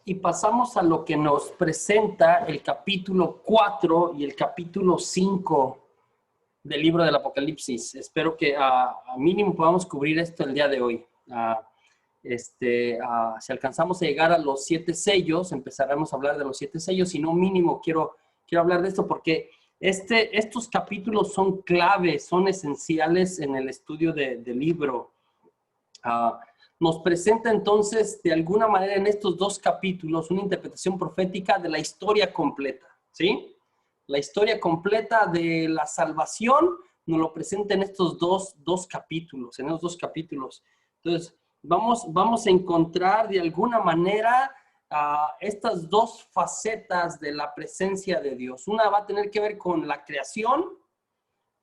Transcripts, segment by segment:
y pasamos a lo que nos presenta el capítulo 4 y el capítulo 5 del libro del Apocalipsis. Espero que a mínimo podamos cubrir esto el día de hoy. Si alcanzamos a llegar a los 7 sellos, empezaremos a hablar de los 7 sellos. Si no, mínimo quiero hablar de esto porque estos capítulos son claves, son esenciales en el estudio del libro. Nos presenta entonces de alguna manera en estos 2 capítulos una interpretación profética de la historia completa, ¿sí? La historia completa de la salvación nos lo presenta en estos dos capítulos, en esos 2 capítulos. Entonces, vamos a encontrar de alguna manera estas 2 facetas de la presencia de Dios. Una va a tener que ver con la creación,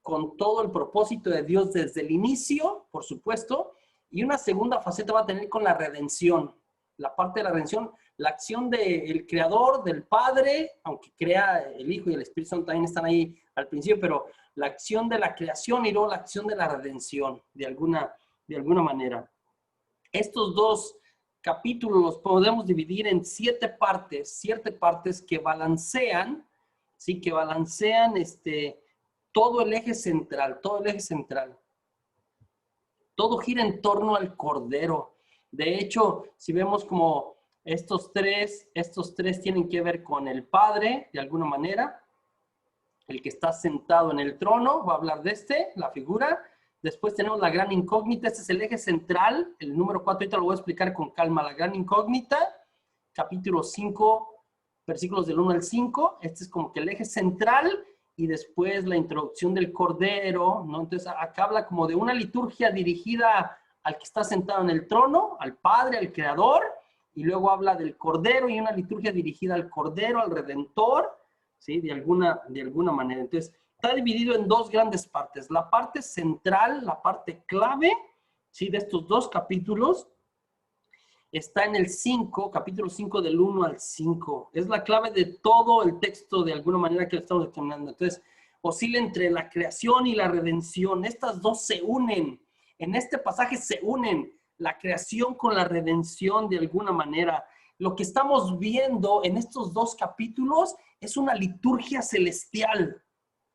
con todo el propósito de Dios desde el inicio, por supuesto, y una segunda faceta va a tener con la redención, la parte de la redención, la acción del Creador, del Padre, aunque crea el Hijo y el Espíritu Santo también están ahí al principio, pero la acción de la creación y luego la acción de la redención, de alguna manera. Estos 2 capítulos los podemos dividir en 7 partes que balancean, ¿sí? Que balancean todo el eje central. Todo gira en torno al Cordero. De hecho, si vemos como estos tres tienen que ver con el Padre, de alguna manera. El que está sentado en el trono, va a hablar de la figura. Después tenemos la gran incógnita, este es el eje central, el número 4, ahorita lo voy a explicar con calma. La gran incógnita, capítulo 5, versículos del 1 al 5. Este es como que el eje central. Y después la introducción del Cordero, ¿no? Entonces acá habla como de una liturgia dirigida al que está sentado en el trono, al Padre, al Creador, y luego habla del Cordero y una liturgia dirigida al Cordero, al Redentor, ¿sí? De alguna manera. Entonces está dividido en 2 grandes partes. La parte central, la parte clave, ¿sí? De estos 2 capítulos, está en el 5, capítulo 5 del 1 al 5. Es la clave de todo el texto de alguna manera que lo estamos determinando. Entonces, oscila entre la creación y la redención. Estas 2 se unen. En este pasaje se unen la creación con la redención de alguna manera. Lo que estamos viendo en estos 2 capítulos es una liturgia celestial.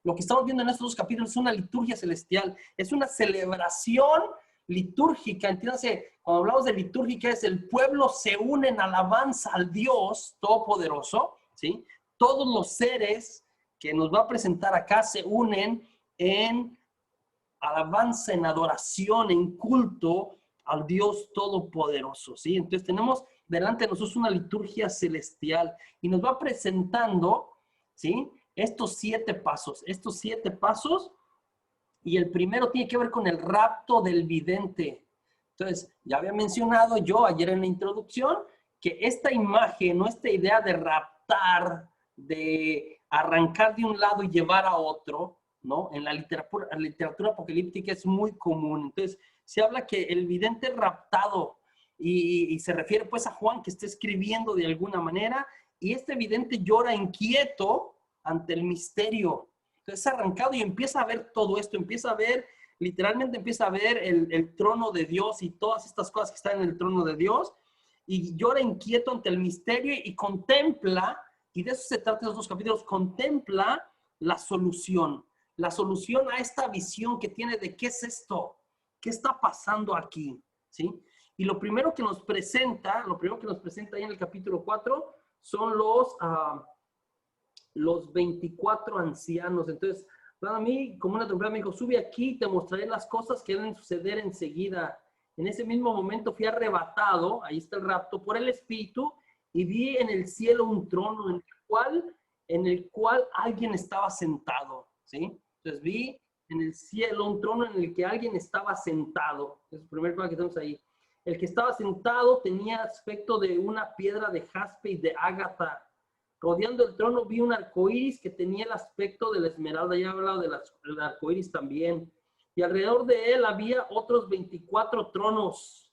Lo que estamos viendo en estos 2 capítulos es una liturgia celestial. Es una celebración litúrgica. Entiéndase, cuando hablamos de litúrgica es el pueblo se une en alabanza al Dios Todopoderoso, ¿sí? Todos los seres que nos va a presentar acá se unen en alabanza, en adoración, en culto al Dios Todopoderoso, ¿sí? Entonces tenemos delante de nosotros una liturgia celestial y nos va presentando, ¿sí? Estos 7 pasos, y el primero tiene que ver con el rapto del vidente. Entonces, ya había mencionado yo ayer en la introducción que esta imagen, o esta idea de raptar, de arrancar de un lado y llevar a otro, ¿no? En la literatura apocalíptica es muy común. Entonces, se habla que el vidente es raptado y se refiere pues a Juan que está escribiendo de alguna manera y este vidente llora inquieto ante el misterio. Entonces es arrancado y empieza a ver todo esto, literalmente empieza a ver el trono de Dios y todas estas cosas que están en el trono de Dios y llora inquieto ante el misterio y contempla, y de eso se trata los 2 capítulos, contempla la solución a esta visión que tiene de qué es esto, qué está pasando aquí, ¿sí? Y lo primero que nos presenta ahí en el capítulo 4 son los 24 ancianos. Entonces, a mí, como una trompeta me dijo, sube aquí y te mostraré las cosas que deben suceder enseguida. En ese mismo momento fui arrebatado, ahí está el rapto, por el Espíritu, y vi en el cielo un trono en el cual alguien estaba sentado, ¿sí? Entonces vi en el cielo un trono en el que alguien estaba sentado. Es la primera cosa que tenemos ahí. El que estaba sentado tenía aspecto de una piedra de jaspe y de ágata. Rodeando el trono vi un arcoíris que tenía el aspecto de la esmeralda. Ya he hablado del arcoíris también. Y alrededor de él había otros 24 tronos.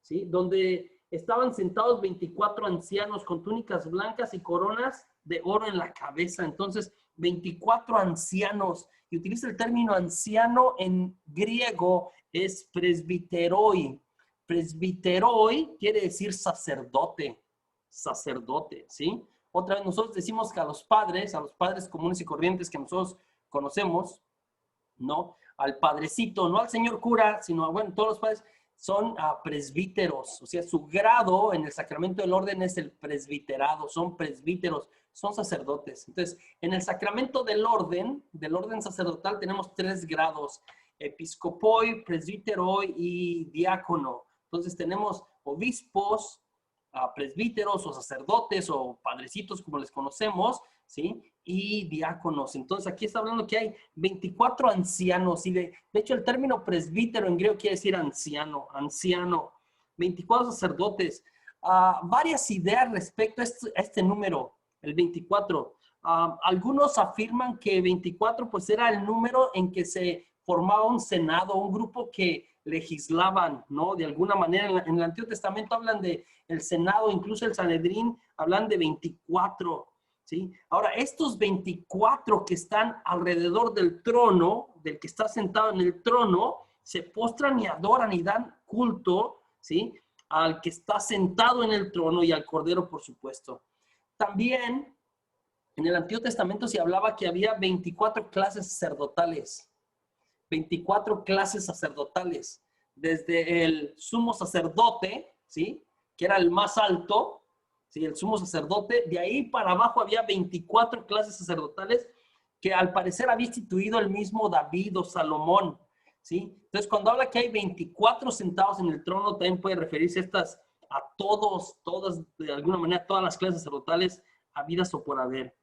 ¿Sí? Donde estaban sentados 24 ancianos con túnicas blancas y coronas de oro en la cabeza. Entonces, 24 ancianos. Y utiliza el término anciano en griego, es presbiteroi. Presbiteroi quiere decir sacerdote, sacerdote, ¿sí? Otra vez nosotros decimos que a los padres comunes y corrientes que nosotros conocemos, ¿no? Al padrecito, no al señor cura, sino a, bueno, todos los padres son presbíteros, o sea, su grado en el sacramento del orden es el presbiterado, son presbíteros, son sacerdotes. Entonces, en el sacramento del orden sacerdotal tenemos 3 grados, episcopoi, presbiteroi y diácono. Entonces tenemos obispos, presbíteros o sacerdotes o padrecitos como les conocemos, ¿sí? Y diáconos. Entonces aquí está hablando que hay 24 ancianos y de hecho el término presbítero en griego quiere decir anciano, 24 sacerdotes. Varias ideas respecto a este número, el 24. Algunos afirman que 24 pues era el número en que se formaba un senado, un grupo que legislaban, ¿no? De alguna manera, en el Antiguo Testamento hablan de el Senado, incluso el Sanedrín, hablan de 24, ¿sí? Ahora, estos 24 que están alrededor del trono, del que está sentado en el trono, se postran y adoran y dan culto, ¿sí? Al que está sentado en el trono y al Cordero, por supuesto. También, en el Antiguo Testamento se hablaba que había 24 clases sacerdotales. 24 clases sacerdotales, desde el sumo sacerdote, ¿sí? Que era el más alto, ¿sí? El sumo sacerdote, de ahí para abajo había 24 clases sacerdotales que al parecer había instituido el mismo David o Salomón, ¿sí? Entonces, cuando habla que hay 24 sentados en el trono, también puede referirse a todas, de alguna manera, todas las clases sacerdotales habidas o por haber.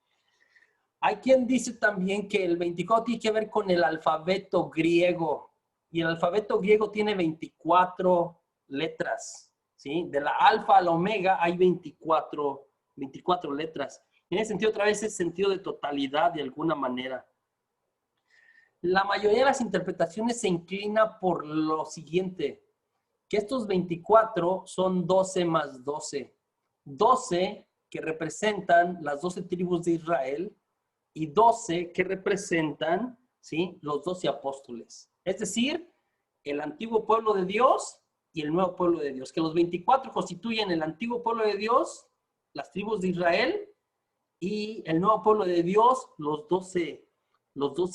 Hay quien dice también que el 24 tiene que ver con el alfabeto griego. Y el alfabeto griego tiene 24 letras, ¿sí? De la alfa a la omega hay 24 letras. En ese sentido, otra vez, es sentido de totalidad de alguna manera. La mayoría de las interpretaciones se inclina por lo siguiente, que estos 24 son 12 más 12. 12 que representan las 12 tribus de Israel, y 12 que representan, ¿sí? Los 12 apóstoles. Es decir, el antiguo pueblo de Dios y el nuevo pueblo de Dios. Que los 24 constituyen el antiguo pueblo de Dios, las tribus de Israel, y el nuevo pueblo de Dios, los 12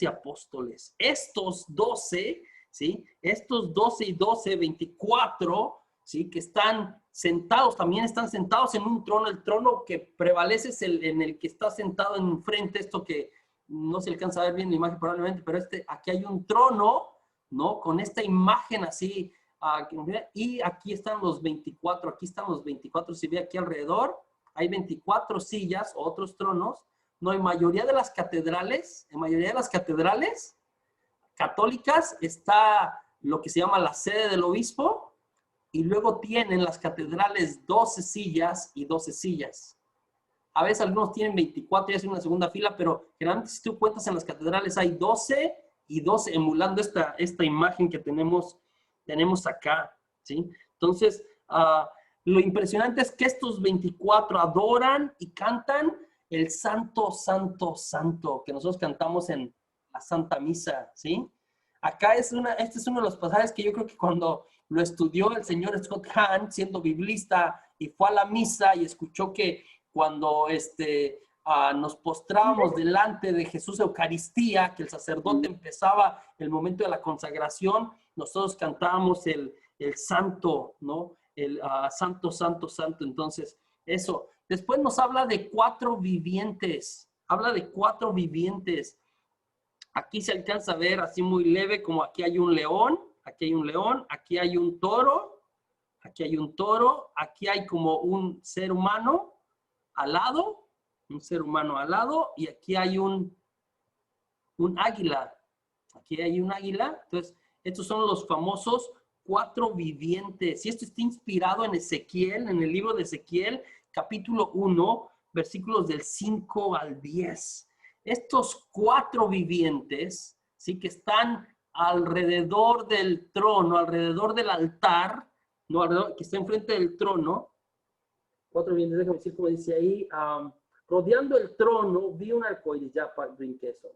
apóstoles. Estos 12, ¿sí? Estos 12 y 12, 24, ¿sí? Que están sentados, también están sentados en un trono. El trono que prevalece es en el que está sentado enfrente, esto que no se alcanza a ver bien en la imagen probablemente, pero aquí hay un trono, ¿no? Con esta imagen así, y aquí están los 24, si ve aquí alrededor, hay 24 sillas o otros tronos. No, en mayoría de las catedrales, católicas está lo que se llama la sede del obispo, y luego tienen las catedrales 12 sillas y 12 sillas. A veces algunos tienen 24 y hacen una segunda fila, pero generalmente si tú cuentas en las catedrales hay 12 y 12, emulando esta imagen que tenemos acá, ¿sí? Entonces, lo impresionante es que estos 24 adoran y cantan el Santo, Santo, Santo, que nosotros cantamos en la Santa Misa, ¿sí? Acá este es uno de los pasajes que yo creo que cuando lo estudió el señor Scott Hahn, siendo biblista, y fue a la misa y escuchó que cuando nos postrábamos delante de Jesús Eucaristía, que el sacerdote empezaba el momento de la consagración, nosotros cantábamos el santo, ¿no? El santo, santo, santo. Entonces, eso. Después nos habla de 4 vivientes. Habla de 4 vivientes. Aquí se alcanza a ver así muy leve, como aquí hay un león, aquí hay un león, aquí hay un toro, aquí hay un toro, aquí hay como un ser humano al lado, y aquí hay un águila. Aquí hay un águila. Entonces, estos son los famosos 4 vivientes. Y esto está inspirado en Ezequiel, en el libro de Ezequiel, capítulo 1, versículos del 5 al 10. Estos 4 vivientes, ¿sí? Que están alrededor del trono, alrededor del altar, no, que está enfrente del trono. 4 vivientes, déjame decir cómo dice ahí. Rodeando el trono, vi un arcoíris. Ya brinqué eso.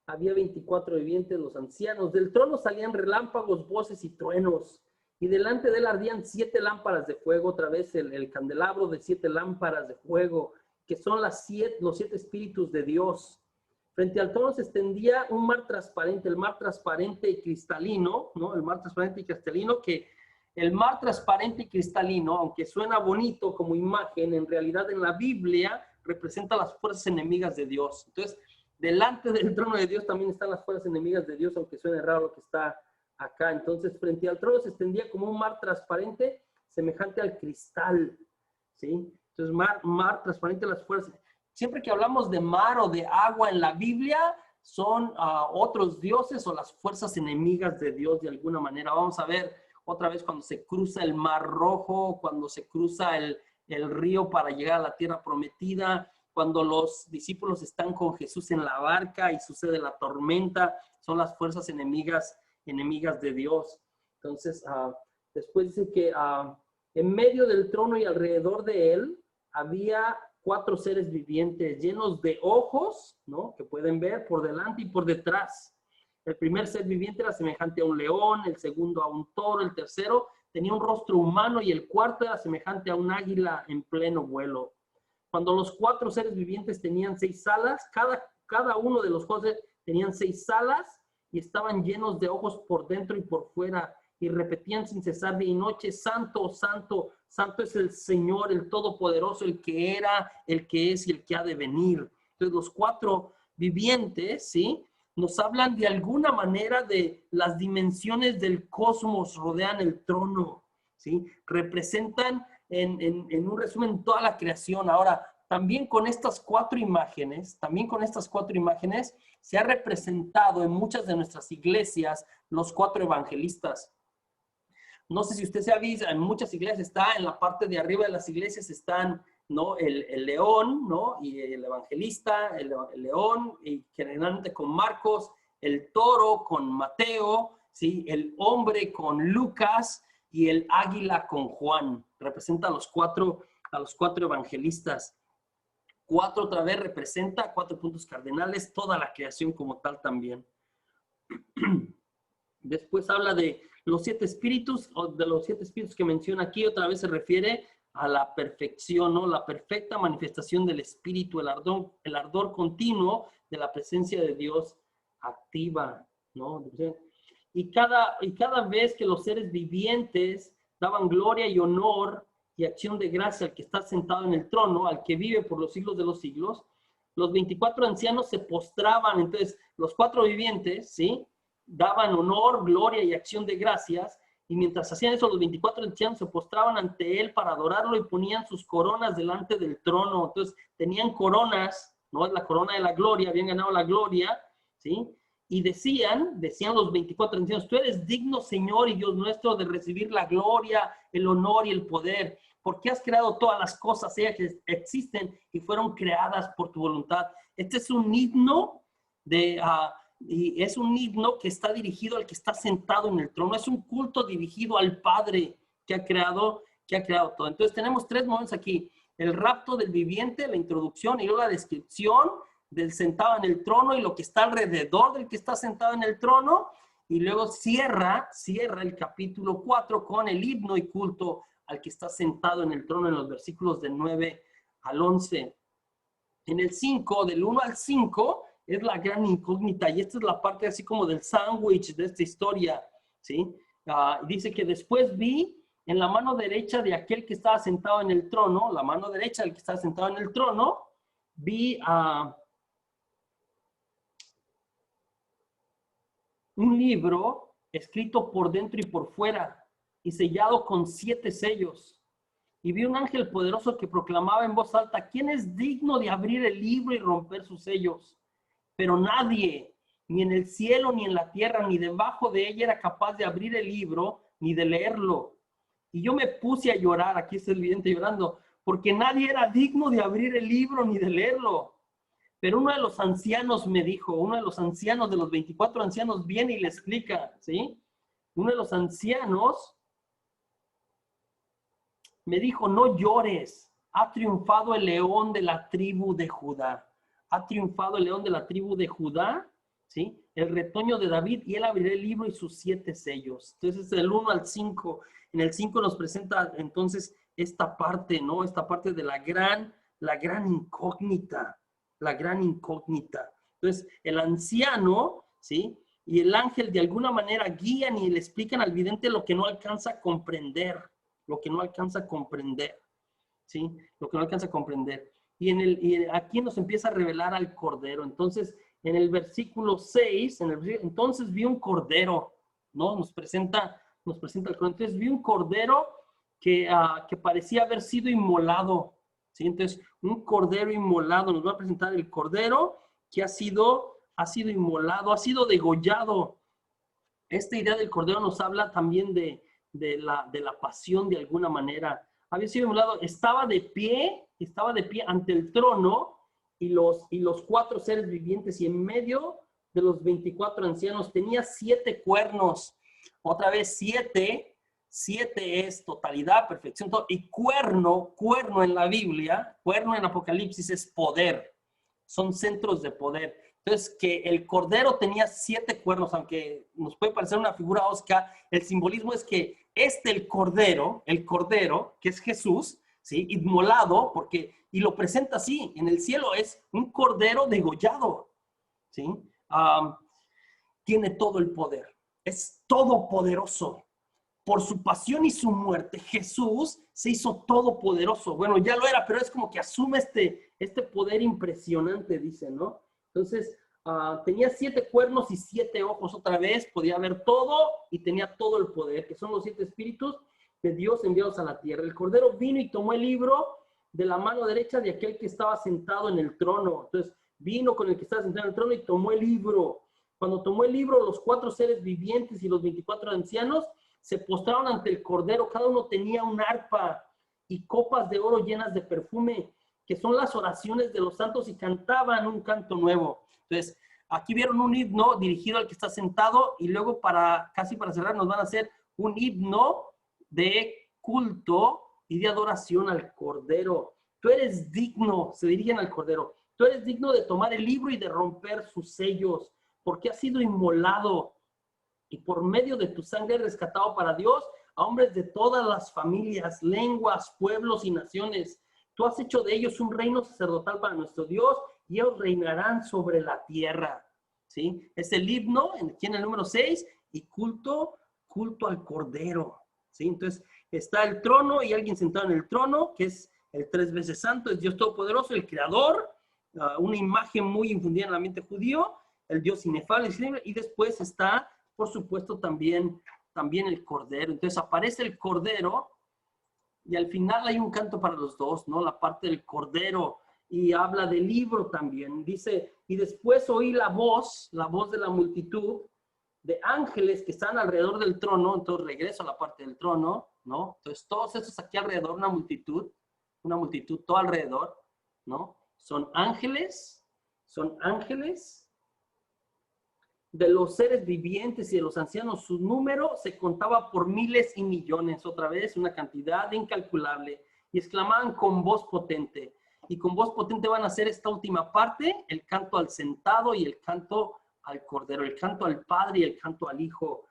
Había 24 vivientes, los ancianos. Del trono salían relámpagos, voces y truenos. Y delante de él ardían 7 lámparas de fuego, otra vez el candelabro de 7 lámparas de fuego, que son los 7 espíritus de Dios. Frente al trono se extendía un mar transparente, el mar transparente y cristalino, ¿no? El mar transparente y cristalino, que el mar transparente y cristalino, aunque suena bonito como imagen, en realidad en la Biblia representa las fuerzas enemigas de Dios. Entonces, delante del trono de Dios también están las fuerzas enemigas de Dios, aunque suene raro lo que está acá. Entonces, frente al trono se extendía como un mar transparente, semejante al cristal, ¿sí? Entonces, mar transparente, las fuerzas. Siempre que hablamos de mar o de agua en la Biblia, son otros dioses o las fuerzas enemigas de Dios de alguna manera. Vamos a ver otra vez cuando se cruza el Mar Rojo, cuando se cruza el río para llegar a la tierra prometida, cuando los discípulos están con Jesús en la barca y sucede la tormenta, son las fuerzas enemigas de Dios. Entonces, después dice que en medio del trono y alrededor de él había 4 seres vivientes llenos de ojos, ¿no? Que pueden ver por delante y por detrás. El primer ser viviente era semejante a un león, el segundo a un toro, el tercero tenía un rostro humano y el cuarto era semejante a un águila en pleno vuelo. Cuando los 4 seres vivientes tenían 6 alas, cada uno de los 4 tenían 6 alas y estaban llenos de ojos por dentro y por fuera, y repetían sin cesar día y noche: Santo, santo, santo es el Señor, el Todopoderoso, el que era, el que es y el que ha de venir. Entonces los 4 vivientes, ¿sí?, nos hablan de alguna manera de las dimensiones del cosmos, rodean el trono, ¿sí? Representan en un resumen toda la creación. Ahora, también con estas 4 imágenes, se ha representado en muchas de nuestras iglesias los 4 evangelistas. No sé si usted se ha visto, en muchas iglesias está, en la parte de arriba de las iglesias están, ¿no?, el león, ¿no?, y el evangelista, el león, y generalmente con Marcos, el toro con Mateo, ¿sí?, el hombre con Lucas y el águila con Juan. Representa a los cuatro evangelistas. 4 otra vez representa 4 puntos cardinales, toda la creación como tal también. Después habla de los 7 espíritus, o de los 7 espíritus que menciona aquí, otra vez se refiere a la perfección, ¿no? La perfecta manifestación del espíritu, el ardor continuo de la presencia de Dios activa, ¿no? Y cada vez que los seres vivientes daban gloria y honor y acción de gracia al que está sentado en el trono, al que vive por los siglos de los siglos, los 24 ancianos se postraban. Entonces, los 4 vivientes, ¿sí?, daban honor, gloria y acción de gracias, y mientras hacían eso, los 24 ancianos se postraban ante él para adorarlo y ponían sus coronas delante del trono. Entonces, tenían coronas, ¿no? Es la corona de la gloria, habían ganado la gloria, ¿sí? Y decían los 24 ancianos: tú eres digno, Señor y Dios nuestro, de recibir la gloria, el honor y el poder, porque has creado todas las cosas, ellas que existen y fueron creadas por tu voluntad. Este es un himno y es un himno que está dirigido al que está sentado en el trono. Es un culto dirigido al Padre que ha creado todo. Entonces tenemos 3 momentos aquí: el rapto del viviente, la introducción, y luego la descripción del sentado en el trono y lo que está alrededor del que está sentado en el trono, y luego cierra el capítulo 4 con el himno y culto al que está sentado en el trono, en los versículos del 9 al 11. En el 5, del 1 al 5, es la gran incógnita, y esta es la parte así como del sándwich de esta historia, ¿sí? Dice que después vi en la mano derecha de aquel que estaba sentado en el trono, la mano derecha del que estaba sentado en el trono, vi un libro escrito por dentro y por fuera y sellado con 7 sellos. Y vi un ángel poderoso que proclamaba en voz alta: ¿quién es digno de abrir el libro y romper sus sellos? Pero nadie, ni en el cielo, ni en la tierra, ni debajo de ella, era capaz de abrir el libro, ni de leerlo. Y yo me puse a llorar, aquí está el vidente llorando, porque nadie era digno de abrir el libro, ni de leerlo. Pero uno de los ancianos me dijo, uno de los ancianos de los 24 ancianos viene y le explica, ¿sí? Uno de los ancianos me dijo: no llores, ha triunfado el león de la tribu de Judá. Ha triunfado el león de la tribu de Judá, ¿sí? el retoño de David, y él abrirá el libro y sus 7 sellos. Entonces, del 1 al 5. En el 5 nos presenta entonces esta parte, ¿no? Esta parte de la gran incógnita, la gran incógnita. Entonces, el anciano, ¿sí? Y el ángel de alguna manera guían y le explican al vidente lo que no alcanza a comprender, lo que no alcanza a comprender, ¿sí? Lo que no alcanza a comprender. Y aquí nos empieza a revelar al cordero. Entonces, en el versículo 6, entonces vi un cordero, ¿no? Nos presenta el cordero. Entonces vi un cordero que parecía haber sido inmolado, ¿sí? Entonces, un cordero inmolado. Nos va a presentar el cordero que ha sido inmolado, ha sido degollado. Esta idea del cordero nos habla también de la pasión de alguna manera. Había sido inmolado, estaba de pie ante el trono y los 4 seres vivientes, y en medio de los 24 ancianos tenía 7 cuernos. Otra vez 7 es totalidad, perfección, todo. Y cuerno en la Biblia, cuerno en Apocalipsis es poder. Son centros de poder. Entonces, que el cordero tenía 7 cuernos, aunque nos puede parecer una figura osca, el simbolismo es que el cordero, que es Jesús, ¿sí? Inmolado, y lo presenta así, en el cielo es un cordero degollado, ¿sí? Tiene todo el poder, es todopoderoso. Por su pasión y su muerte, Jesús se hizo todopoderoso. Bueno, ya lo era, pero es como que asume este poder impresionante, dice, ¿no? Entonces, tenía 7 cuernos y 7 ojos otra vez, podía ver todo y tenía todo el poder, que son los 7 espíritus de Dios enviados a la tierra. El cordero vino y tomó el libro de la mano derecha de aquel que estaba sentado en el trono. Entonces, vino con el que estaba sentado en el trono y tomó el libro. Cuando tomó el libro, los 4 seres vivientes y los 24 ancianos se postraron ante el cordero. Cada uno tenía un arpa y copas de oro llenas de perfume, que son las oraciones de los santos, y cantaban un canto nuevo. Entonces, aquí vieron un himno dirigido al que está sentado, y luego casi para cerrar nos van a hacer un himno de culto y de adoración al cordero. Tú eres digno, se dirigen al cordero, tú eres digno de tomar el libro y de romper sus sellos, porque has sido inmolado y por medio de tu sangre rescatado para Dios a hombres de todas las familias, lenguas, pueblos y naciones. Tú has hecho de ellos un reino sacerdotal para nuestro Dios, y ellos reinarán sobre la tierra. ¿Sí? Es el himno, aquí en el número 6, y culto al Cordero. ¿Sí? Entonces, está el trono y alguien sentado en el trono, que es el 3 veces santo, es Dios Todopoderoso, el Creador, una imagen muy infundida en el ambiente judío, el Dios inefable, y después está, por supuesto, también el Cordero. Entonces aparece el Cordero, y al final hay un canto para los dos, ¿no? La parte del Cordero, y habla del libro también. Dice, y después oí la voz de la multitud de ángeles que están alrededor del trono. Entonces regreso a la parte del trono, ¿no? Entonces todos estos aquí alrededor, una multitud todo alrededor, ¿no? Son ángeles de los seres vivientes y de los ancianos. Su número se contaba por miles y millones, otra vez una cantidad incalculable, y exclamaban con voz potente. Y con voz potente van a hacer esta última parte, el canto al sentado y el canto al Cordero, el canto al Padre y el canto al Hijo.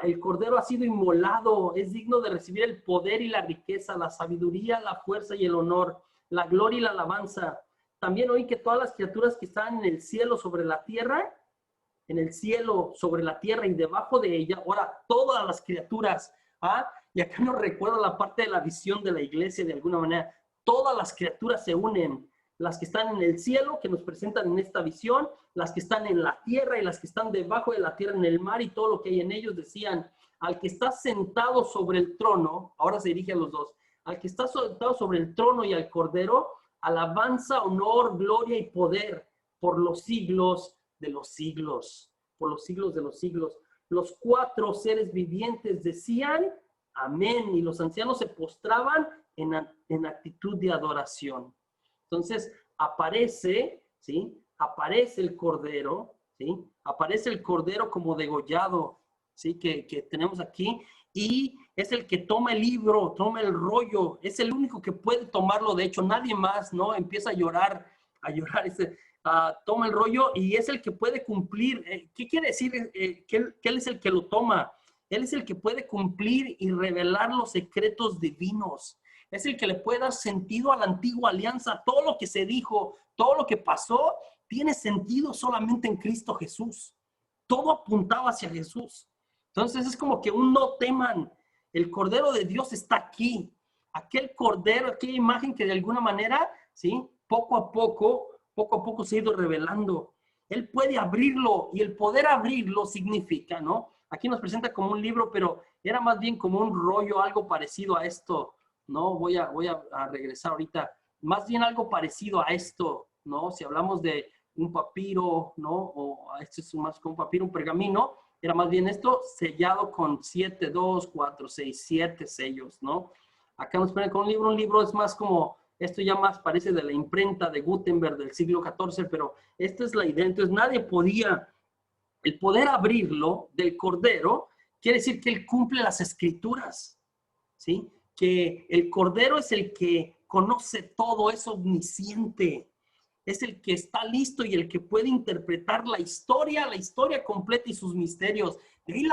El Cordero ha sido inmolado, es digno de recibir el poder y la riqueza, la sabiduría, la fuerza y el honor, la gloria y la alabanza. También oí que todas las criaturas que están en el cielo, sobre la tierra, en el cielo, sobre la tierra y debajo de ella, ahora todas las criaturas, y acá nos recuerda la parte de la visión de la iglesia de alguna manera, todas las criaturas se unen, las que están en el cielo, que nos presentan en esta visión, las que están en la tierra y las que están debajo de la tierra, en el mar y todo lo que hay en ellos. Decían, al que está sentado sobre el trono, ahora se dirige a los dos, al que está sentado sobre el trono y al Cordero, alabanza, honor, gloria y poder por los siglos de los siglos, por los siglos de los siglos. Los 4 seres vivientes decían amén, y los ancianos se postraban en actitud de adoración. Entonces aparece, ¿sí? Aparece el Cordero, ¿sí? Aparece el Cordero como degollado, ¿sí? Que tenemos aquí, y es el que toma el libro, toma el rollo, es el único que puede tomarlo. De hecho, nadie más, ¿no? Empieza a llorar toma el rollo y es el que puede cumplir. ¿Qué quiere decir? Que él es el que lo toma. Él es el que puede cumplir y revelar los secretos divinos. Es el que le puede dar sentido a la antigua alianza. Todo lo que se dijo, todo lo que pasó, tiene sentido solamente en Cristo Jesús. Todo apuntaba hacia Jesús. Entonces es como que un no teman. El Cordero de Dios está aquí. Aquel Cordero, aquella imagen que de alguna manera, ¿sí? Poco a poco se ha ido revelando. Él puede abrirlo y el poder abrirlo significa, ¿no? Aquí nos presenta como un libro, pero era más bien como un rollo, algo parecido a esto, ¿no? Voy a regresar ahorita. Más bien algo parecido a esto, ¿no? Si hablamos de un papiro, ¿no? O esto es más como un papiro, un pergamino, era más bien esto sellado con 7, 2, 4, 6, 7 sellos, ¿no? Acá nos ponen con un libro es más como, esto ya más parece de la imprenta de Gutenberg del siglo XIV, pero esta es la idea. Entonces nadie podía, el poder abrirlo del Cordero, quiere decir que él cumple las escrituras, ¿sí? Que el Cordero es el que conoce todo, es omnisciente, es el que está listo y el que puede interpretar la historia completa y sus misterios. De ahí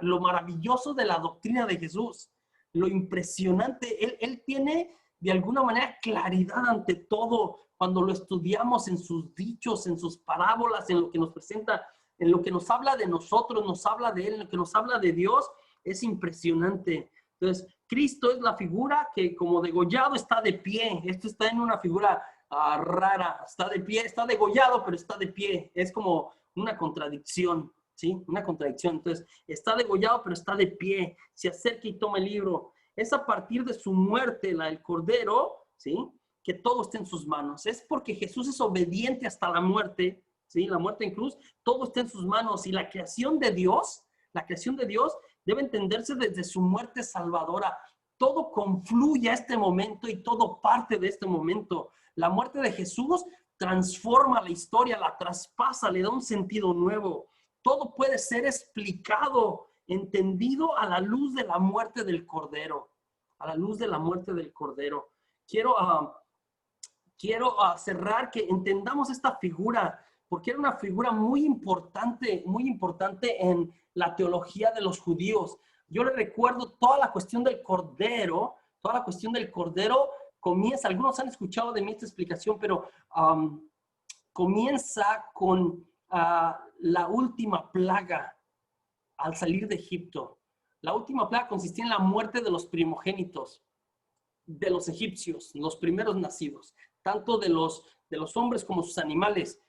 lo maravilloso de la doctrina de Jesús, lo impresionante. Él tiene de alguna manera claridad ante todo cuando lo estudiamos en sus dichos, en sus parábolas, en lo que nos presenta, en lo que nos habla de nosotros, nos habla de él, en lo que nos habla de Dios, es impresionante. Entonces, Cristo es la figura que como degollado está de pie. Esto está en una figura rara, está de pie, está degollado, pero está de pie. Es como una contradicción, ¿sí? Una contradicción. Entonces, está degollado, pero está de pie. Se acerca y toma el libro. Es a partir de su muerte, la del Cordero, ¿sí? Que todo está en sus manos. Es porque Jesús es obediente hasta la muerte, ¿sí? La muerte en cruz, todo está en sus manos. Y la creación de Dios debe entenderse desde su muerte salvadora. Todo confluye a este momento y todo parte de este momento. La muerte de Jesús transforma la historia, la traspasa, le da un sentido nuevo. Todo puede ser explicado, entendido a la luz de la muerte del Cordero. A la luz de la muerte del Cordero. Quiero cerrar que entendamos esta figura, porque era una figura muy importante en la teología de los judíos. Yo le recuerdo toda la cuestión del Cordero comienza, algunos han escuchado de mí esta explicación, pero comienza con la última plaga al salir de Egipto. La última plaga consistía en la muerte de los primogénitos, de los egipcios, los primeros nacidos, tanto de los hombres como sus animales.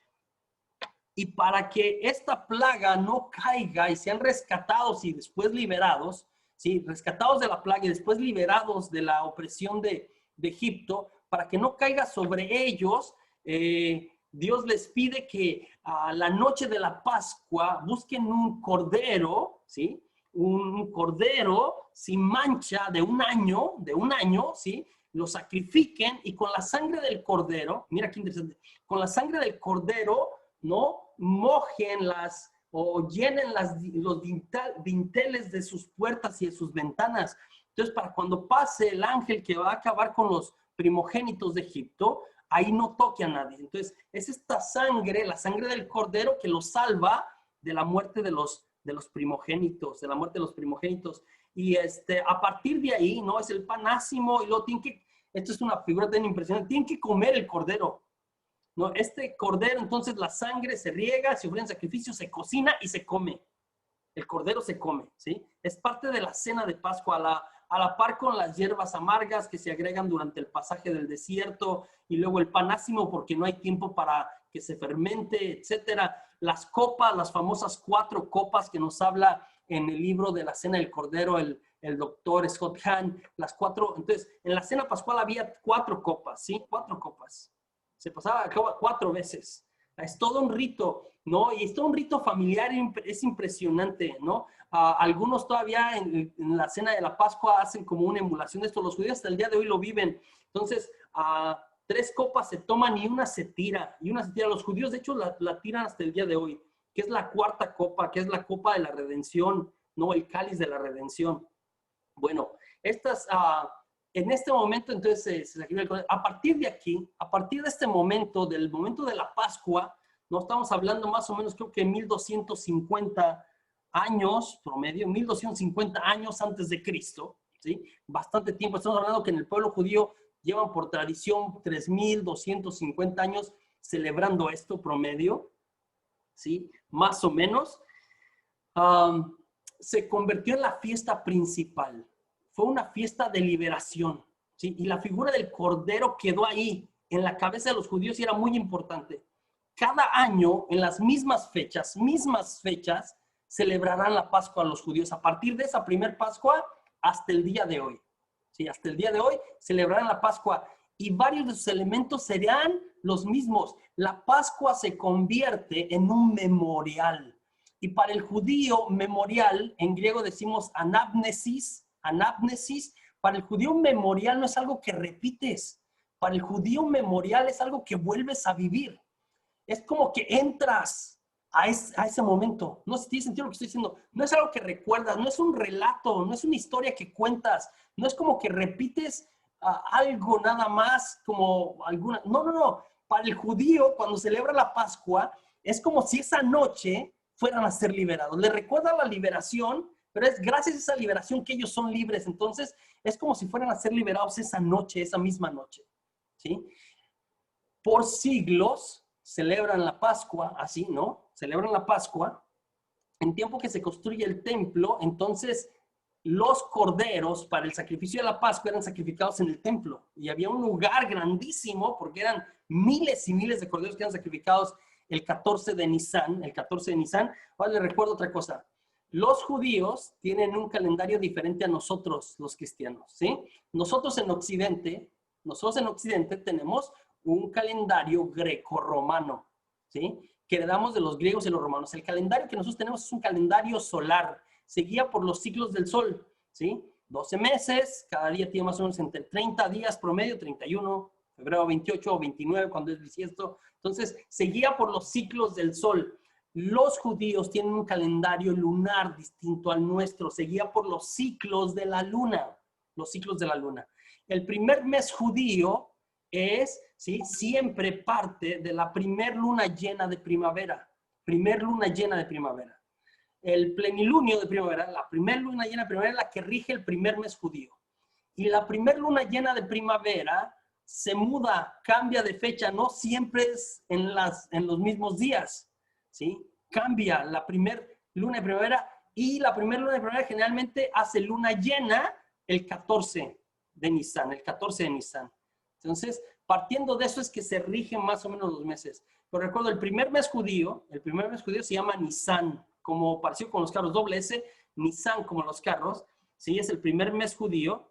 Y para que esta plaga no caiga y sean rescatados y después liberados, ¿sí? Rescatados de la plaga y después liberados de la opresión de Egipto, para que no caiga sobre ellos, Dios les pide que a la noche de la Pascua busquen un cordero, ¿sí? Un cordero sin mancha de un año, ¿sí? Lo sacrifiquen y con la sangre del cordero, mira qué interesante, con la sangre del cordero, ¿no? Mojen o llenen los dinteles de sus puertas y de sus ventanas. Entonces, para cuando pase el ángel que va a acabar con los primogénitos de Egipto, ahí no toque a nadie. Entonces, es esta sangre, la sangre del cordero, que los salva de la muerte de los primogénitos, de la muerte de los primogénitos. Y a partir de ahí, ¿no? Es el panásimo y luego esto es una figura tan impresionante, tienen que comer el cordero. ¿No? Este cordero, entonces la sangre se riega, se ofrece en sacrificio, se cocina y se come. El cordero se come, ¿sí? Es parte de la cena de Pascua, a la par con las hierbas amargas que se agregan durante el pasaje del desierto y luego el panásimo porque no hay tiempo para que se fermente, etcétera. Las copas, las famosas 4 copas que nos habla en el libro de la cena del cordero el doctor Scott Hahn, las 4. Entonces, en la cena pascual había 4 copas, ¿sí? 4 copas. Se pasaba 4 veces. Es todo un rito, ¿no? Y es todo un rito familiar, es impresionante, ¿no? Algunos todavía en la cena de la Pascua hacen como una emulación de esto. Los judíos hasta el día de hoy lo viven. Entonces, 3 copas se toman y una se tira. Los judíos, de hecho, la tiran hasta el día de hoy, que es la 4ª copa, que es la copa de la redención, ¿no? El cáliz de la redención. Bueno, estas en este momento, entonces, se sacrifica el cordero. A partir de aquí, a partir de este momento, del momento de la Pascua, no estamos hablando más o menos, creo que 1250 años promedio, 1250 años antes de Cristo, ¿sí? Bastante tiempo. Estamos hablando que en el pueblo judío llevan por tradición 3250 años celebrando esto promedio, ¿sí? Más o menos. Se convirtió en la fiesta principal. Fue una fiesta de liberación, ¿sí? Y la figura del Cordero quedó ahí, en la cabeza de los judíos, y era muy importante. Cada año, en las mismas fechas, celebrarán la Pascua a los judíos. A partir de esa primer Pascua hasta el día de hoy. ¿Sí? Hasta el día de hoy celebrarán la Pascua. Y varios de sus elementos serán los mismos. La Pascua se convierte en un memorial. Y para el judío, memorial, en griego decimos anamnesis. Para el judío, memorial no es algo que repites. Para el judío, memorial es algo que vuelves a vivir. Es como que entras a ese momento. No sé si tiene sentido lo que estoy diciendo. No es algo que recuerdas, no es un relato, no es una historia que cuentas, no es como que repites algo nada más, como alguna... No. Para el judío, cuando celebra la Pascua, es como si esa noche fueran a ser liberados. Le recuerda la liberación, pero es gracias a esa liberación que ellos son libres. Entonces, es como si fueran a ser liberados esa noche, esa misma noche. ¿Sí? Por siglos celebran la Pascua, así, ¿no? Celebran la Pascua. En tiempo que se construye el templo, entonces los corderos para el sacrificio de la Pascua eran sacrificados en el templo. Y había un lugar grandísimo, porque eran miles y miles de corderos que eran sacrificados el 14 de Nisan. Ahora les recuerdo otra cosa. Los judíos tienen un calendario diferente a nosotros, los cristianos, ¿sí? Nosotros en Occidente tenemos un calendario greco-romano, ¿sí? Que heredamos de los griegos y los romanos. El calendario que nosotros tenemos es un calendario solar, se guía por los ciclos del sol, ¿sí? 12 meses, cada día tiene más o menos entre 30 días promedio, 31, febrero 28 o 29 cuando es bisiesto. Entonces, se guía por los ciclos del sol. Los judíos tienen un calendario lunar distinto al nuestro, se guía por los ciclos de la luna, El primer mes judío es, ¿sí? Siempre parte de la primer luna llena de primavera. El plenilunio de primavera, la primer luna llena de primavera es la que rige el primer mes judío. Y la primer luna llena de primavera se muda, cambia de fecha, no siempre es en los mismos días, ¿sí? Cambia la primer luna de primavera, y la primera luna de primavera generalmente hace luna llena el 14 de Nisan. Entonces, partiendo de eso es que se rigen más o menos los meses. Pero recuerdo, el primer mes judío se llama Nisan, como parecido con los carros, doble S, Nisan como los carros, ¿sí? Es el primer mes judío,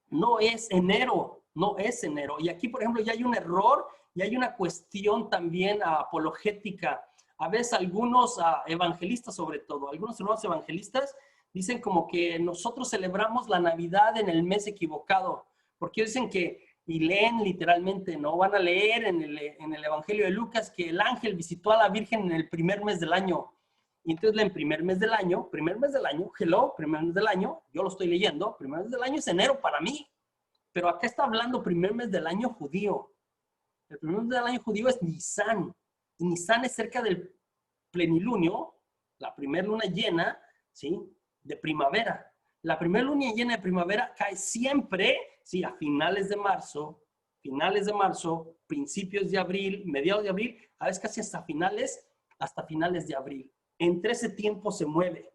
no es enero. Y aquí, por ejemplo, ya hay un error y hay una cuestión también apologética. A veces algunos evangelistas, sobre todo, algunos hermanos evangelistas, dicen como que nosotros celebramos la Navidad en el mes equivocado, porque dicen que, y leen literalmente, ¿no? Van a leer en el Evangelio de Lucas que el ángel visitó a la Virgen en el primer mes del año. Y entonces leen primer mes del año, primer mes del año, yo lo estoy leyendo, primer mes del año es enero para mí, pero acá está hablando primer mes del año judío. El primer mes del año judío es Nisan, y Nisan es cerca del plenilunio, la primera luna llena, ¿sí? De primavera. La primera luna llena de primavera cae siempre, ¿sí? A finales de marzo, principios de abril, mediados de abril, a veces casi hasta finales de abril. Entre ese tiempo se mueve,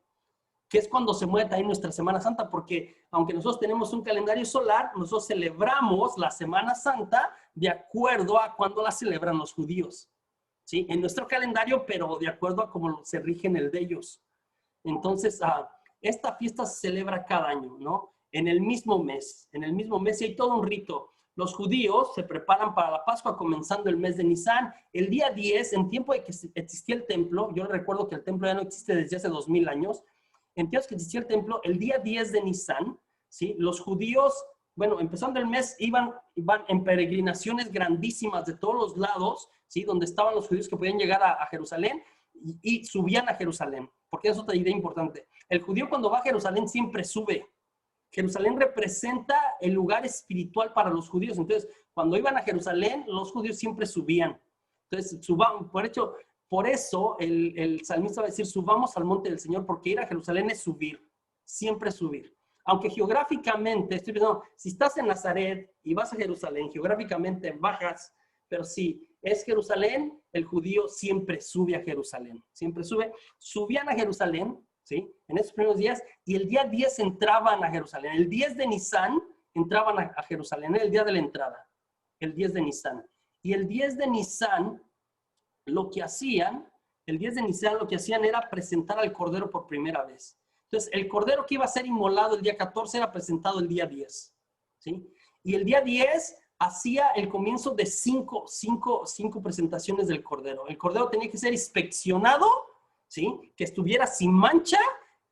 que es cuando se mueve también nuestra Semana Santa, porque aunque nosotros tenemos un calendario solar, nosotros celebramos la Semana Santa de acuerdo a cuando la celebran los judíos, ¿sí? En nuestro calendario, pero de acuerdo a cómo se rigen el de ellos. Entonces, esta fiesta se celebra cada año, ¿no? En el mismo mes, y hay todo un rito. Los judíos se preparan para la Pascua comenzando el mes de Nisan. El día 10, en tiempo de que existía el templo, yo recuerdo que el templo ya no existe desde hace 2000 años, en tiempos que existía el templo, el día 10 de Nisan, ¿sí? Los judíos, bueno, empezando el mes, iban en peregrinaciones grandísimas de todos los lados, ¿sí? Donde estaban los judíos que podían llegar a Jerusalén, y subían a Jerusalén, porque es otra idea importante. El judío cuando va a Jerusalén siempre sube, Jerusalén representa el lugar espiritual para los judíos. Entonces, cuando iban a Jerusalén, los judíos siempre subían. Entonces, por eso el salmista va a decir, subamos al monte del Señor, porque ir a Jerusalén es subir, siempre subir. Aunque geográficamente, estoy pensando, si estás en Nazaret y vas a Jerusalén, geográficamente bajas, pero si es Jerusalén, el judío siempre sube a Jerusalén, siempre subían a Jerusalén, ¿sí? En esos primeros días, y el día 10 entraban a Jerusalén. El 10 de Nisan entraban a Jerusalén, el día de la entrada, el 10 de Nisan. Y el 10 de Nisan, lo que hacían era presentar al Cordero por primera vez. Entonces, el Cordero que iba a ser inmolado el día 14 era presentado el día 10, ¿sí? Y el día 10 hacía el comienzo de cinco presentaciones del Cordero. El Cordero tenía que ser inspeccionado, ¿sí? Que estuviera sin mancha,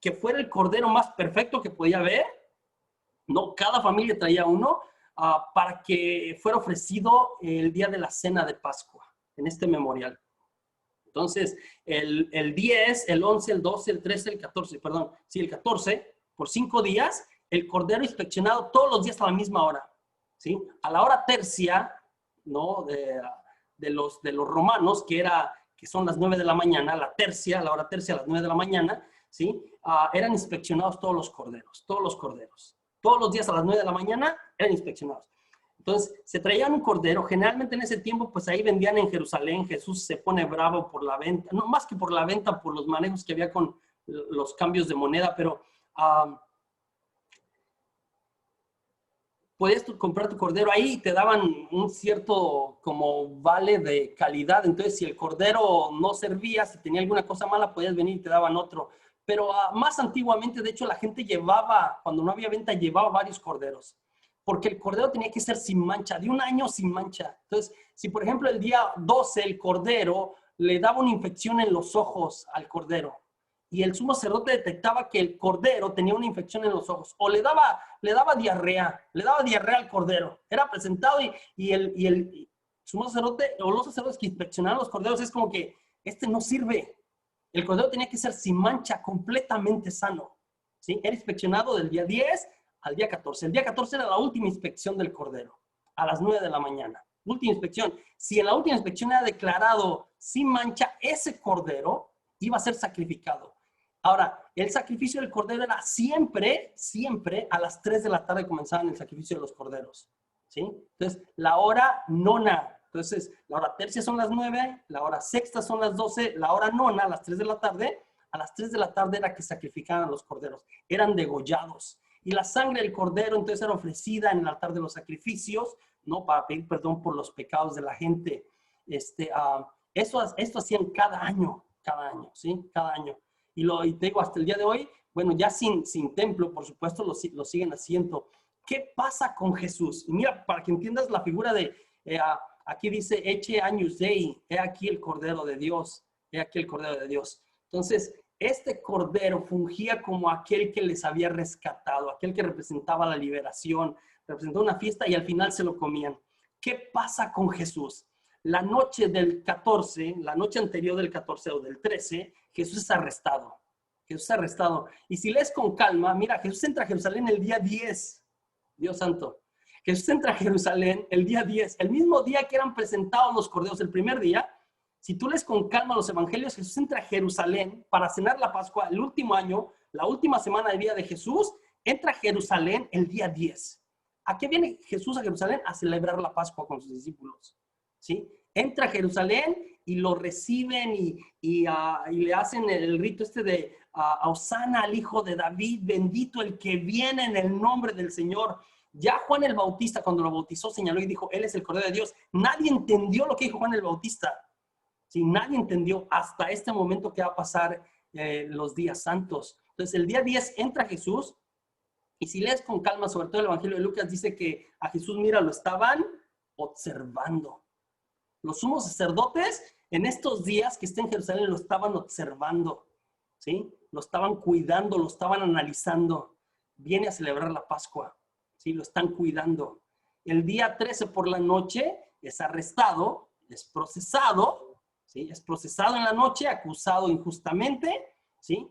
que fuera el Cordero más perfecto que podía haber, ¿no? Cada familia traía uno, para que fuera ofrecido el día de la cena de Pascua, en este memorial. Entonces, el 10, el 11, el 12, el 13, el 14, perdón, sí, el 14, por 5 días, el Cordero inspeccionado todos los días a la misma hora, ¿sí? A la hora tercia, ¿no? De los romanos, que son las 9 de la mañana, la hora tercia a las 9 de la mañana, ¿sí? Eran inspeccionados todos los corderos. Todos los días a las 9 de la mañana eran inspeccionados. Entonces, se traían un cordero. Generalmente en ese tiempo, pues ahí vendían en Jerusalén. Jesús se pone bravo por la venta. No más que por la venta, por los manejos que había con los cambios de moneda, pero podías comprar tu cordero ahí y te daban un cierto como vale de calidad. Entonces, si el cordero no servía, si tenía alguna cosa mala, podías venir y te daban otro. Pero más antiguamente, de hecho, la gente cuando no había venta, llevaba varios corderos. Porque el cordero tenía que ser sin mancha, de un año sin mancha. Entonces, si por ejemplo el día 12 el cordero le daba una infección en los ojos al cordero y el sumo sacerdote detectaba que el cordero tenía una infección en los ojos o le daba diarrea al cordero, era presentado y el sumo sacerdote o los sacerdotes que inspeccionaban los corderos es como que este no sirve. El cordero tenía que ser sin mancha, completamente sano, ¿sí? Era inspeccionado del día 10 al día 14. El día 14 era la última inspección del cordero, a las 9 de la mañana. Última inspección. Si en la última inspección era declarado sin mancha, ese cordero iba a ser sacrificado. Ahora, el sacrificio del cordero era siempre a las 3 de la tarde comenzaban el sacrificio de los corderos, ¿sí? Entonces, la hora nona. Entonces, la hora tercia son las 9, la hora sexta son las 12, la hora nona a las 3 de la tarde. A las 3 de la tarde era que sacrificaban a los corderos. Eran degollados. Y la sangre del cordero entonces era ofrecida en el altar de los sacrificios, ¿no? Para pedir perdón por los pecados de la gente. Esto hacían cada año, ¿sí? Cada año. Y te digo, hasta el día de hoy, bueno, ya sin templo, por supuesto, lo siguen haciendo. ¿Qué pasa con Jesús? Y mira, para que entiendas la figura de, aquí dice, Ecce Agnus Dei, he aquí el Cordero de Dios, he aquí el Cordero de Dios. Entonces, este cordero fungía como aquel que les había rescatado, aquel que representaba la liberación, representó una fiesta y al final se lo comían. ¿Qué pasa con Jesús? La noche del 14, la noche anterior del 14 o del 13, Jesús es arrestado. Jesús es arrestado. Y si lees con calma, mira, Jesús entra a Jerusalén el día 10. Dios santo. Jesús entra a Jerusalén el día 10, el mismo día que eran presentados los corderos, el primer día. Si tú lees con calma los evangelios, Jesús entra a Jerusalén para cenar la Pascua el último año, la última semana de vida de Jesús, entra a Jerusalén el día 10. ¿A qué viene Jesús a Jerusalén? A celebrar la Pascua con sus discípulos, ¿sí? Entra a Jerusalén y lo reciben y le hacen el rito de Hosana al Hijo de David, bendito el que viene en el nombre del Señor. Ya Juan el Bautista, cuando lo bautizó, señaló y dijo, Él es el Cordero de Dios. Nadie entendió lo que dijo Juan el Bautista. Sí, nadie entendió hasta este momento que va a pasar los días santos. Entonces, el día 10 entra Jesús y si lees con calma, sobre todo el Evangelio de Lucas, dice que a Jesús, mira, lo estaban observando. Los sumos sacerdotes en estos días que está en Jerusalén lo estaban observando, ¿sí? Lo estaban cuidando, lo estaban analizando. Viene a celebrar la Pascua, ¿sí? Lo están cuidando. El día 13 por la noche es arrestado, es procesado, ¿sí? Es procesado en la noche, acusado injustamente, ¿sí?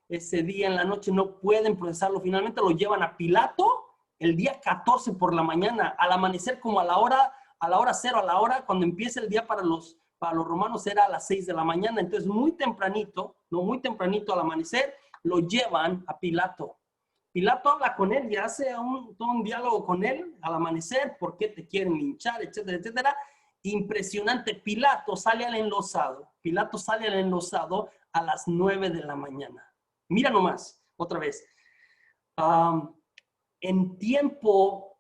ese día en la noche, no pueden procesarlo. Finalmente lo llevan a Pilato el día 14 por la mañana, al amanecer como a la hora cero, a la hora cuando empieza el día para los romanos era a las 6 de la mañana. Entonces muy tempranito, no muy tempranito al amanecer, lo llevan a Pilato. Pilato habla con él y hace todo un diálogo con él al amanecer, por qué te quieren linchar, etcétera, etcétera. Impresionante. Pilato sale al enlosado a las 9 de la mañana. Mira nomás, otra vez. En tiempo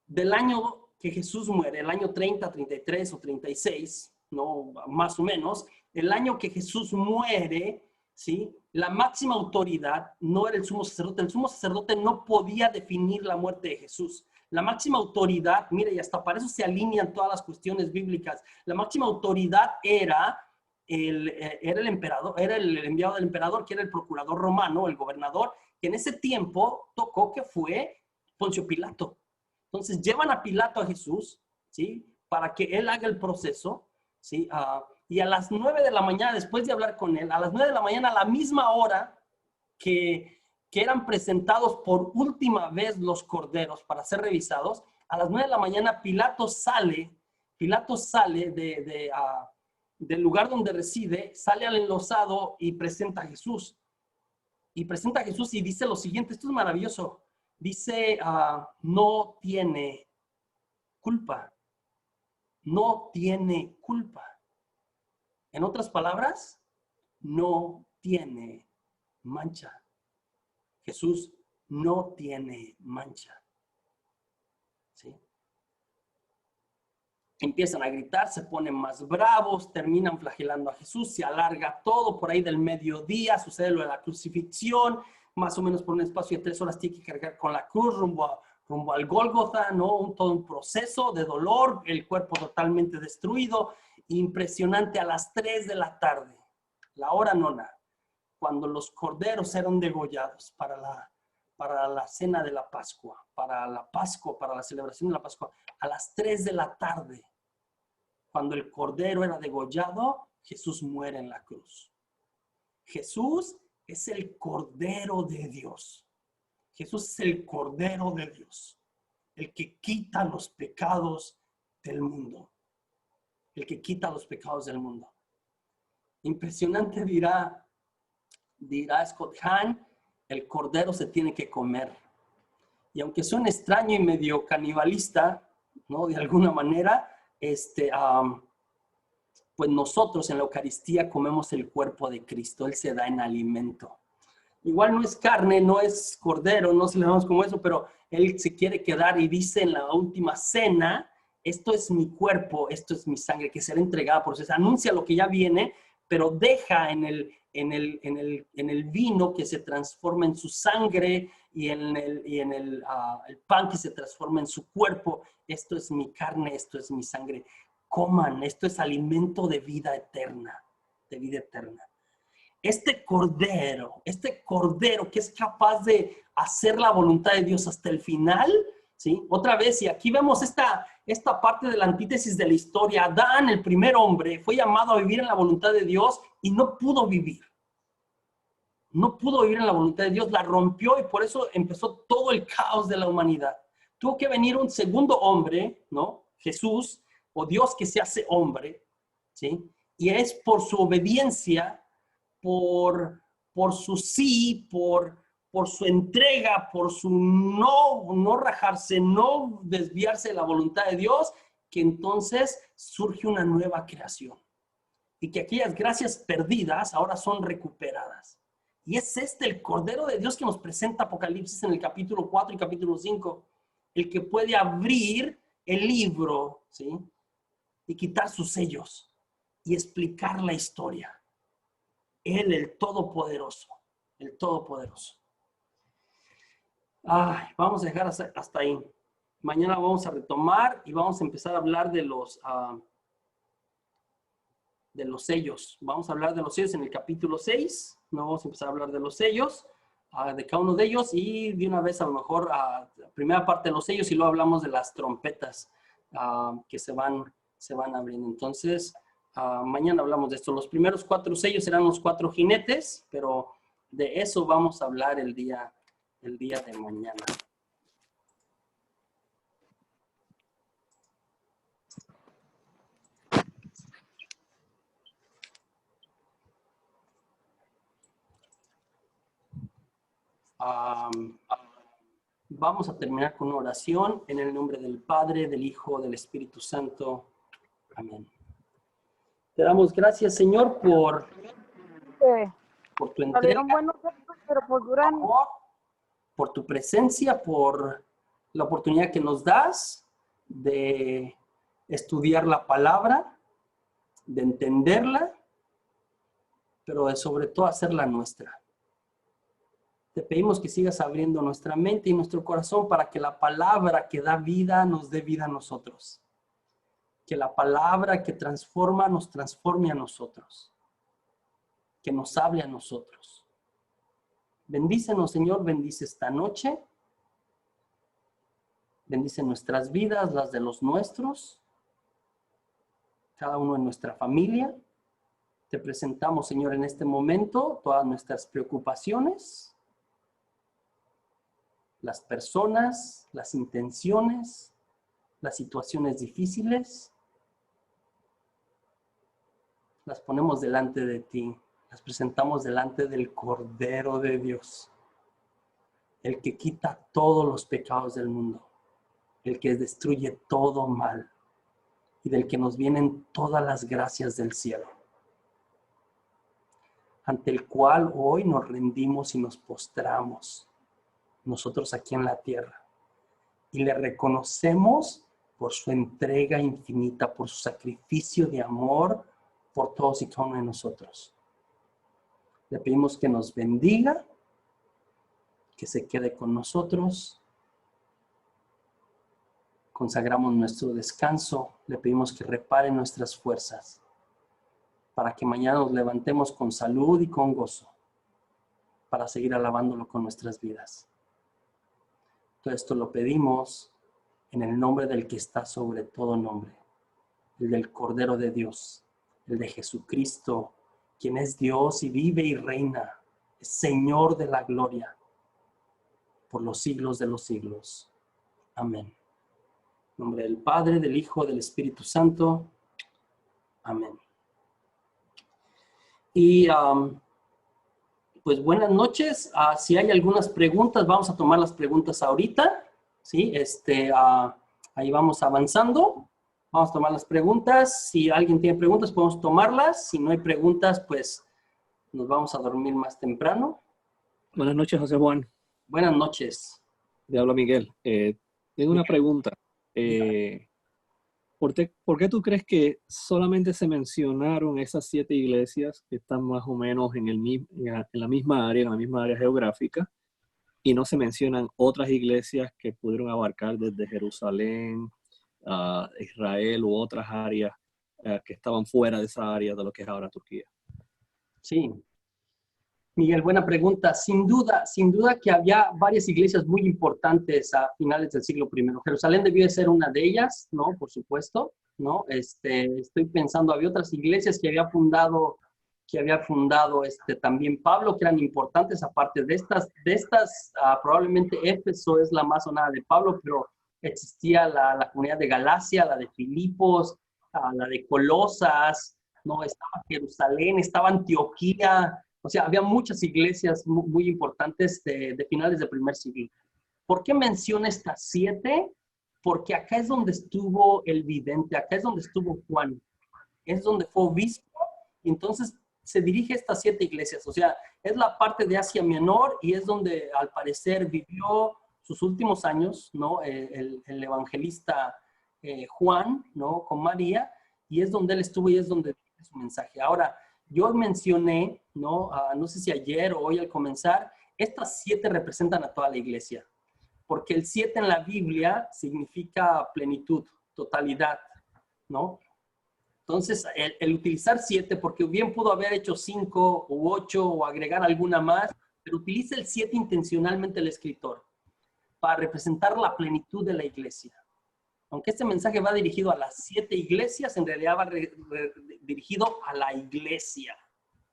del año que Jesús muere, el año 30, 33 o 36, ¿no? Más o menos, el año que Jesús muere, ¿sí? La máxima autoridad no era el sumo sacerdote. El sumo sacerdote no podía definir la muerte de Jesús. La máxima autoridad, mire, y hasta para eso se alinean todas las cuestiones bíblicas. La máxima autoridad era el emperador, era el enviado del emperador, que era el procurador romano, el gobernador, que en ese tiempo tocó, que fue Poncio Pilato. Entonces llevan a Pilato a Jesús, ¿sí? Para que él haga el proceso, ¿sí? Y a las 9 de la mañana, después de hablar con él, a las 9 de la mañana, a la misma hora que eran presentados por última vez los corderos para ser revisados, a las 9 de la mañana Pilato sale del lugar donde reside, sale al enlosado y presenta a Jesús. Y presenta a Jesús y dice lo siguiente, esto es maravilloso. Dice, no tiene culpa. No tiene culpa. En otras palabras, no tiene mancha. Jesús no tiene mancha. ¿Sí? Empiezan a gritar, se ponen más bravos, terminan flagelando a Jesús, se alarga todo por ahí del mediodía, sucede lo de la crucifixión, más o menos por un espacio de 3 horas tiene que cargar con la cruz rumbo al Gólgota, ¿no? Todo un proceso de dolor, el cuerpo totalmente destruido, impresionante. A las 3 de la tarde, la hora nona, cuando los corderos eran degollados para la cena de la Pascua, para la celebración de la Pascua, a las 3 de la tarde, cuando el cordero era degollado, Jesús muere en la cruz. Jesús es el Cordero de Dios. Jesús es el Cordero de Dios, el que quita los pecados del mundo. El que quita los pecados del mundo. Impresionante, dirá Scott Hahn, el cordero se tiene que comer. Y aunque suene extraño y medio canibalista, ¿no? De alguna manera, pues nosotros en la Eucaristía comemos el cuerpo de Cristo. Él se da en alimento. Igual no es carne, no es cordero, no celebramos como eso, pero Él se quiere quedar y dice en la última cena, esto es mi cuerpo, esto es mi sangre, que será entregada por ustedes. Anuncia lo que ya viene, pero deja en el vino que se transforma en su sangre y en el pan que se transforma en su cuerpo. Esto es mi carne, esto es mi sangre. Coman, esto es alimento de vida eterna, de vida eterna. Este cordero que es capaz de hacer la voluntad de Dios hasta el final, ¿sí? Otra vez, y aquí vemos esta parte de la antítesis de la historia. Adán, el primer hombre, fue llamado a vivir en la voluntad de Dios y no pudo vivir. No pudo vivir en la voluntad de Dios, la rompió y por eso empezó todo el caos de la humanidad. Tuvo que venir un segundo hombre, ¿no? Jesús, o Dios que se hace hombre, ¿sí? Y es por su obediencia, por su sí, por su entrega, por su no rajarse, no desviarse de la voluntad de Dios, que entonces surge una nueva creación. Y que aquellas gracias perdidas ahora son recuperadas. Y es el Cordero de Dios que nos presenta Apocalipsis en el capítulo 4 y capítulo 5, el que puede abrir el libro, ¿sí? Y quitar sus sellos y explicar la historia. Él, el Todopoderoso, el Todopoderoso. Vamos a dejar hasta ahí. Mañana vamos a retomar y vamos a empezar a hablar de los sellos. Vamos a hablar de los sellos en el capítulo 6. No vamos a empezar a hablar de los sellos, de cada uno de ellos, y de una vez a lo mejor la primera parte de los sellos y luego hablamos de las trompetas que se van abriendo. Entonces, mañana hablamos de esto. Los primeros 4 sellos serán los 4 jinetes, pero De eso vamos a hablar el día de mañana. Vamos a terminar con una oración en el nombre del Padre, del Hijo, del Espíritu Santo. Amén. Te damos gracias, Señor, por tu entrega, por tu presencia, por la oportunidad que nos das de estudiar la palabra, de entenderla, pero de sobre todo hacerla nuestra. Te pedimos que sigas abriendo nuestra mente y nuestro corazón para que la palabra que da vida nos dé vida a nosotros. Que la palabra que transforma nos transforme a nosotros. Que nos hable a nosotros. Bendícenos, Señor, bendice esta noche. Bendice nuestras vidas, las de los nuestros. Cada uno en nuestra familia. Te presentamos, Señor, en este momento todas nuestras preocupaciones, las personas, las intenciones, las situaciones difíciles. Las ponemos delante de ti, las presentamos delante del Cordero de Dios, el que quita todos los pecados del mundo, el que destruye todo mal y del que nos vienen todas las gracias del cielo, ante el cual hoy nos rendimos y nos postramos, nosotros aquí en la tierra, y le reconocemos por su entrega infinita, por su sacrificio de amor por todos y cada uno de nosotros. Le pedimos que nos bendiga, que se quede con nosotros. Consagramos nuestro descanso, le pedimos que repare nuestras fuerzas, para que mañana nos levantemos con salud y con gozo, para seguir alabándolo con nuestras vidas. Todo esto lo pedimos en el nombre del que está sobre todo nombre, el del Cordero de Dios, el de Jesucristo, quien es Dios y vive y reina, es Señor de la gloria, por los siglos de los siglos. Amén. En nombre del Padre, del Hijo, del Espíritu Santo. Amén. Y pues buenas noches. Si hay algunas preguntas, vamos a tomar las preguntas ahorita. ¿Sí? Ahí vamos avanzando. Vamos a tomar las preguntas. Si alguien tiene preguntas, podemos tomarlas. Si no hay preguntas, pues nos vamos a dormir más temprano. Buenas noches, José Juan. Buenas noches. Le habla Miguel. Tengo una pregunta. ¿Por qué tú crees que solamente se mencionaron esas 7 iglesias que están más o menos en la misma área geográfica, y no se mencionan otras iglesias que pudieron abarcar desde Jerusalén, Israel u otras áreas que estaban fuera de esa área de lo que es ahora Turquía? Sí. Miguel, buena pregunta. Sin duda que había varias iglesias muy importantes a finales del siglo I. Jerusalén debió de ser una de ellas, ¿no? Por supuesto, ¿no? Estoy pensando, había otras iglesias que había fundado también Pablo, que eran importantes, aparte de estas, probablemente Éfeso es la más sonada de Pablo, pero existía la comunidad de Galacia, la de Filipos, la de Colosas, ¿no? Estaba Jerusalén, estaba Antioquía. O sea, había muchas iglesias muy importantes de finales del primer siglo. ¿Por qué menciona estas 7? Porque acá es donde estuvo el vidente, acá es donde estuvo Juan, es donde fue obispo, y entonces se dirige a estas 7 iglesias. O sea, es la parte de Asia Menor y es donde al parecer vivió sus últimos años, ¿no? El evangelista Juan, ¿no? Con María, y es donde él estuvo y es donde dirige su mensaje. Ahora, yo mencioné, ¿no? No sé si ayer o hoy al comenzar, estas 7 representan a toda la iglesia, porque el 7 en la Biblia significa plenitud, totalidad, ¿no? Entonces, el utilizar 7, porque bien pudo haber hecho 5 u 8 o agregar alguna más, pero utiliza el 7 intencionalmente el escritor para representar la plenitud de la iglesia. Aunque este mensaje va dirigido a las 7 iglesias, en realidad va dirigido a la iglesia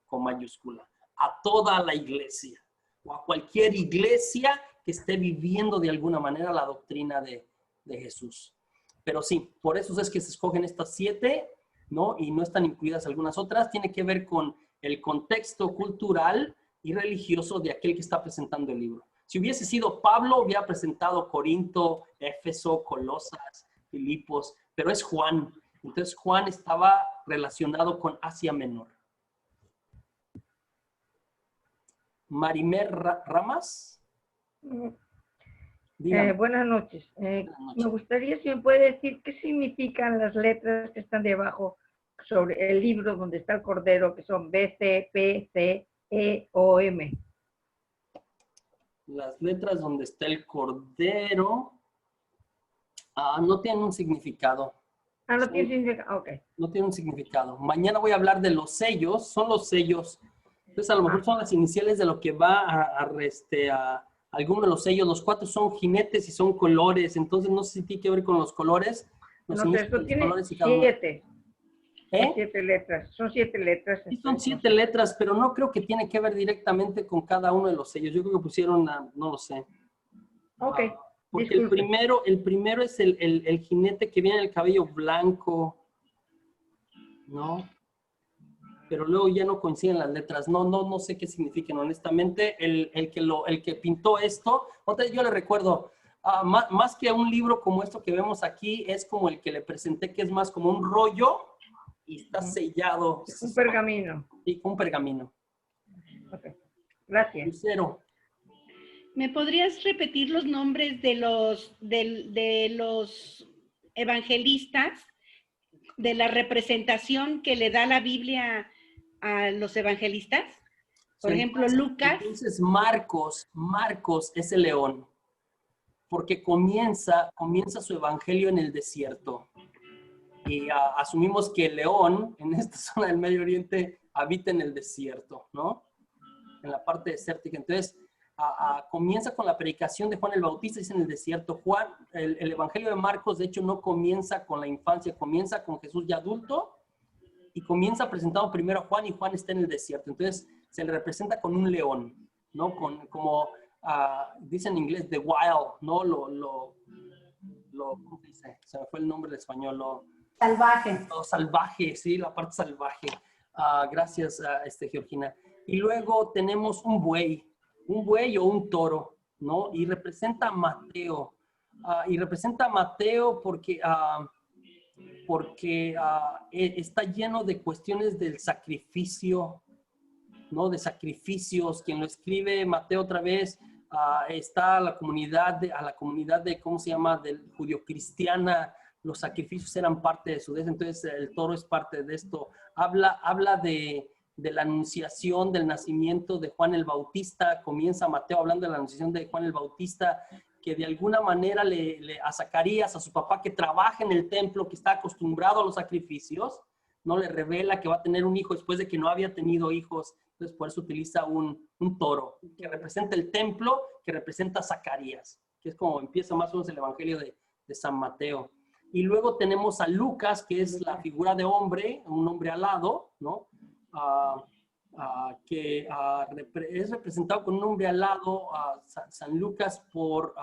con mayúscula, a toda la iglesia o a cualquier iglesia que esté viviendo de alguna manera la doctrina de Jesús. Pero sí, por eso es que se escogen estas 7, ¿no? Y no están incluidas algunas otras. Tiene que ver con el contexto cultural y religioso de aquel que está presentando el libro. Si hubiese sido Pablo, hubiera presentado Corinto, Éfeso, Colosas, Filipos, pero es Juan. Entonces Juan estaba relacionado con Asia Menor. Marimer Ramas. Buenas noches. Buenas noches. Me gustaría si me puede decir qué significan las letras que están debajo sobre el libro donde está el Cordero, que son B, C, P, C, E, O, M. Las letras donde está el Cordero no tienen un significado. No tiene significado. Ok. No tiene un significado. Mañana voy a hablar de los sellos. Son los sellos. Entonces, a lo mejor son las iniciales de lo que va a alguno de los sellos. Los 4 son jinetes y son colores. Entonces, no sé si tiene que ver con los colores. Los No, esto tiene colores y cada uno. 7. ¿Eh? 7 letras. Son 7 letras. Sí, son 7 letras, pero no creo que tiene que ver directamente con cada uno de los sellos. Yo creo que pusieron, no lo sé. Ok. Porque Disculpe. el primero es el jinete que viene en el cabello blanco, ¿no? Pero luego ya no coinciden las letras. No sé qué significan, honestamente. El que pintó esto, yo le recuerdo, más que un libro como esto que vemos aquí, es como el que le presenté, que es más como un rollo y está sellado. Es un pergamino. Sí, un pergamino. Ok. Gracias. Lucero. ¿Me podrías repetir los nombres de los evangelistas, de la representación que le da la Biblia a los evangelistas? Por ejemplo, Lucas. Entonces, Marcos es el león, porque comienza su evangelio en el desierto. Y asumimos que el león, en esta zona del Medio Oriente, habita en el desierto, ¿no? En la parte desértica. Entonces, comienza con la predicación de Juan el Bautista, es en el desierto. El evangelio de Marcos, de hecho, no comienza con la infancia, comienza con Jesús ya adulto y comienza presentando primero a Juan y Juan está en el desierto. Entonces, se le representa con un león, ¿no? Como dice en inglés, the wild, ¿no? ¿Cómo se dice? Se me fue el nombre en español. Salvaje. Lo salvaje, sí, la parte salvaje. Gracias, Georgina. Y luego tenemos un buey o un toro, ¿no? Y representa a Mateo. Porque está lleno de cuestiones del sacrificio, ¿no? De sacrificios. Quien lo escribe, Mateo otra vez, está a la comunidad de, ¿cómo se llama?, del judio-cristiana. Los sacrificios eran parte de su vida. Entonces el toro es parte de esto. Habla de la anunciación del nacimiento de Juan el Bautista. Comienza Mateo hablando de la anunciación de Juan el Bautista, que de alguna manera a Zacarías, a su papá que trabaja en el templo, que está acostumbrado a los sacrificios, no le revela que va a tener un hijo después de que no había tenido hijos. Entonces por eso utiliza un toro que representa el templo, que representa a Zacarías, que es como empieza más o menos el evangelio de San Mateo. Y luego tenemos a Lucas, que es la figura de hombre, un hombre alado, ¿no? Que es representado con un hombre alado, San Lucas, por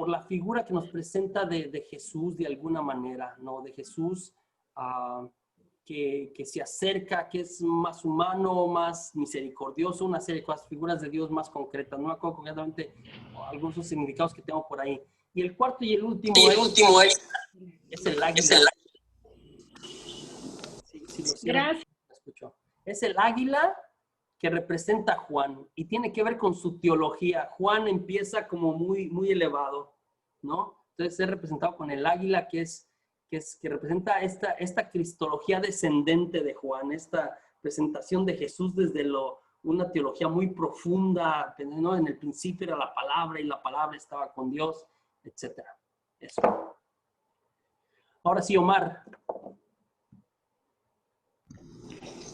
la figura que nos presenta de Jesús de alguna manera, ¿no? De Jesús que se acerca, que es más humano, más misericordioso, una serie de cosas, figuras de Dios más concretas. No me acuerdo concretamente algunos significados que tengo por ahí. Y el cuarto y el último es el águila. Gracias. Es el águila que representa a Juan y tiene que ver con su teología. Juan empieza como muy, muy elevado, ¿no? Entonces es representado con el águila que representa esta cristología descendente de Juan, esta presentación de Jesús desde una teología muy profunda, ¿no? En el principio era la palabra y la palabra estaba con Dios, etc. Eso. Ahora sí, Omar.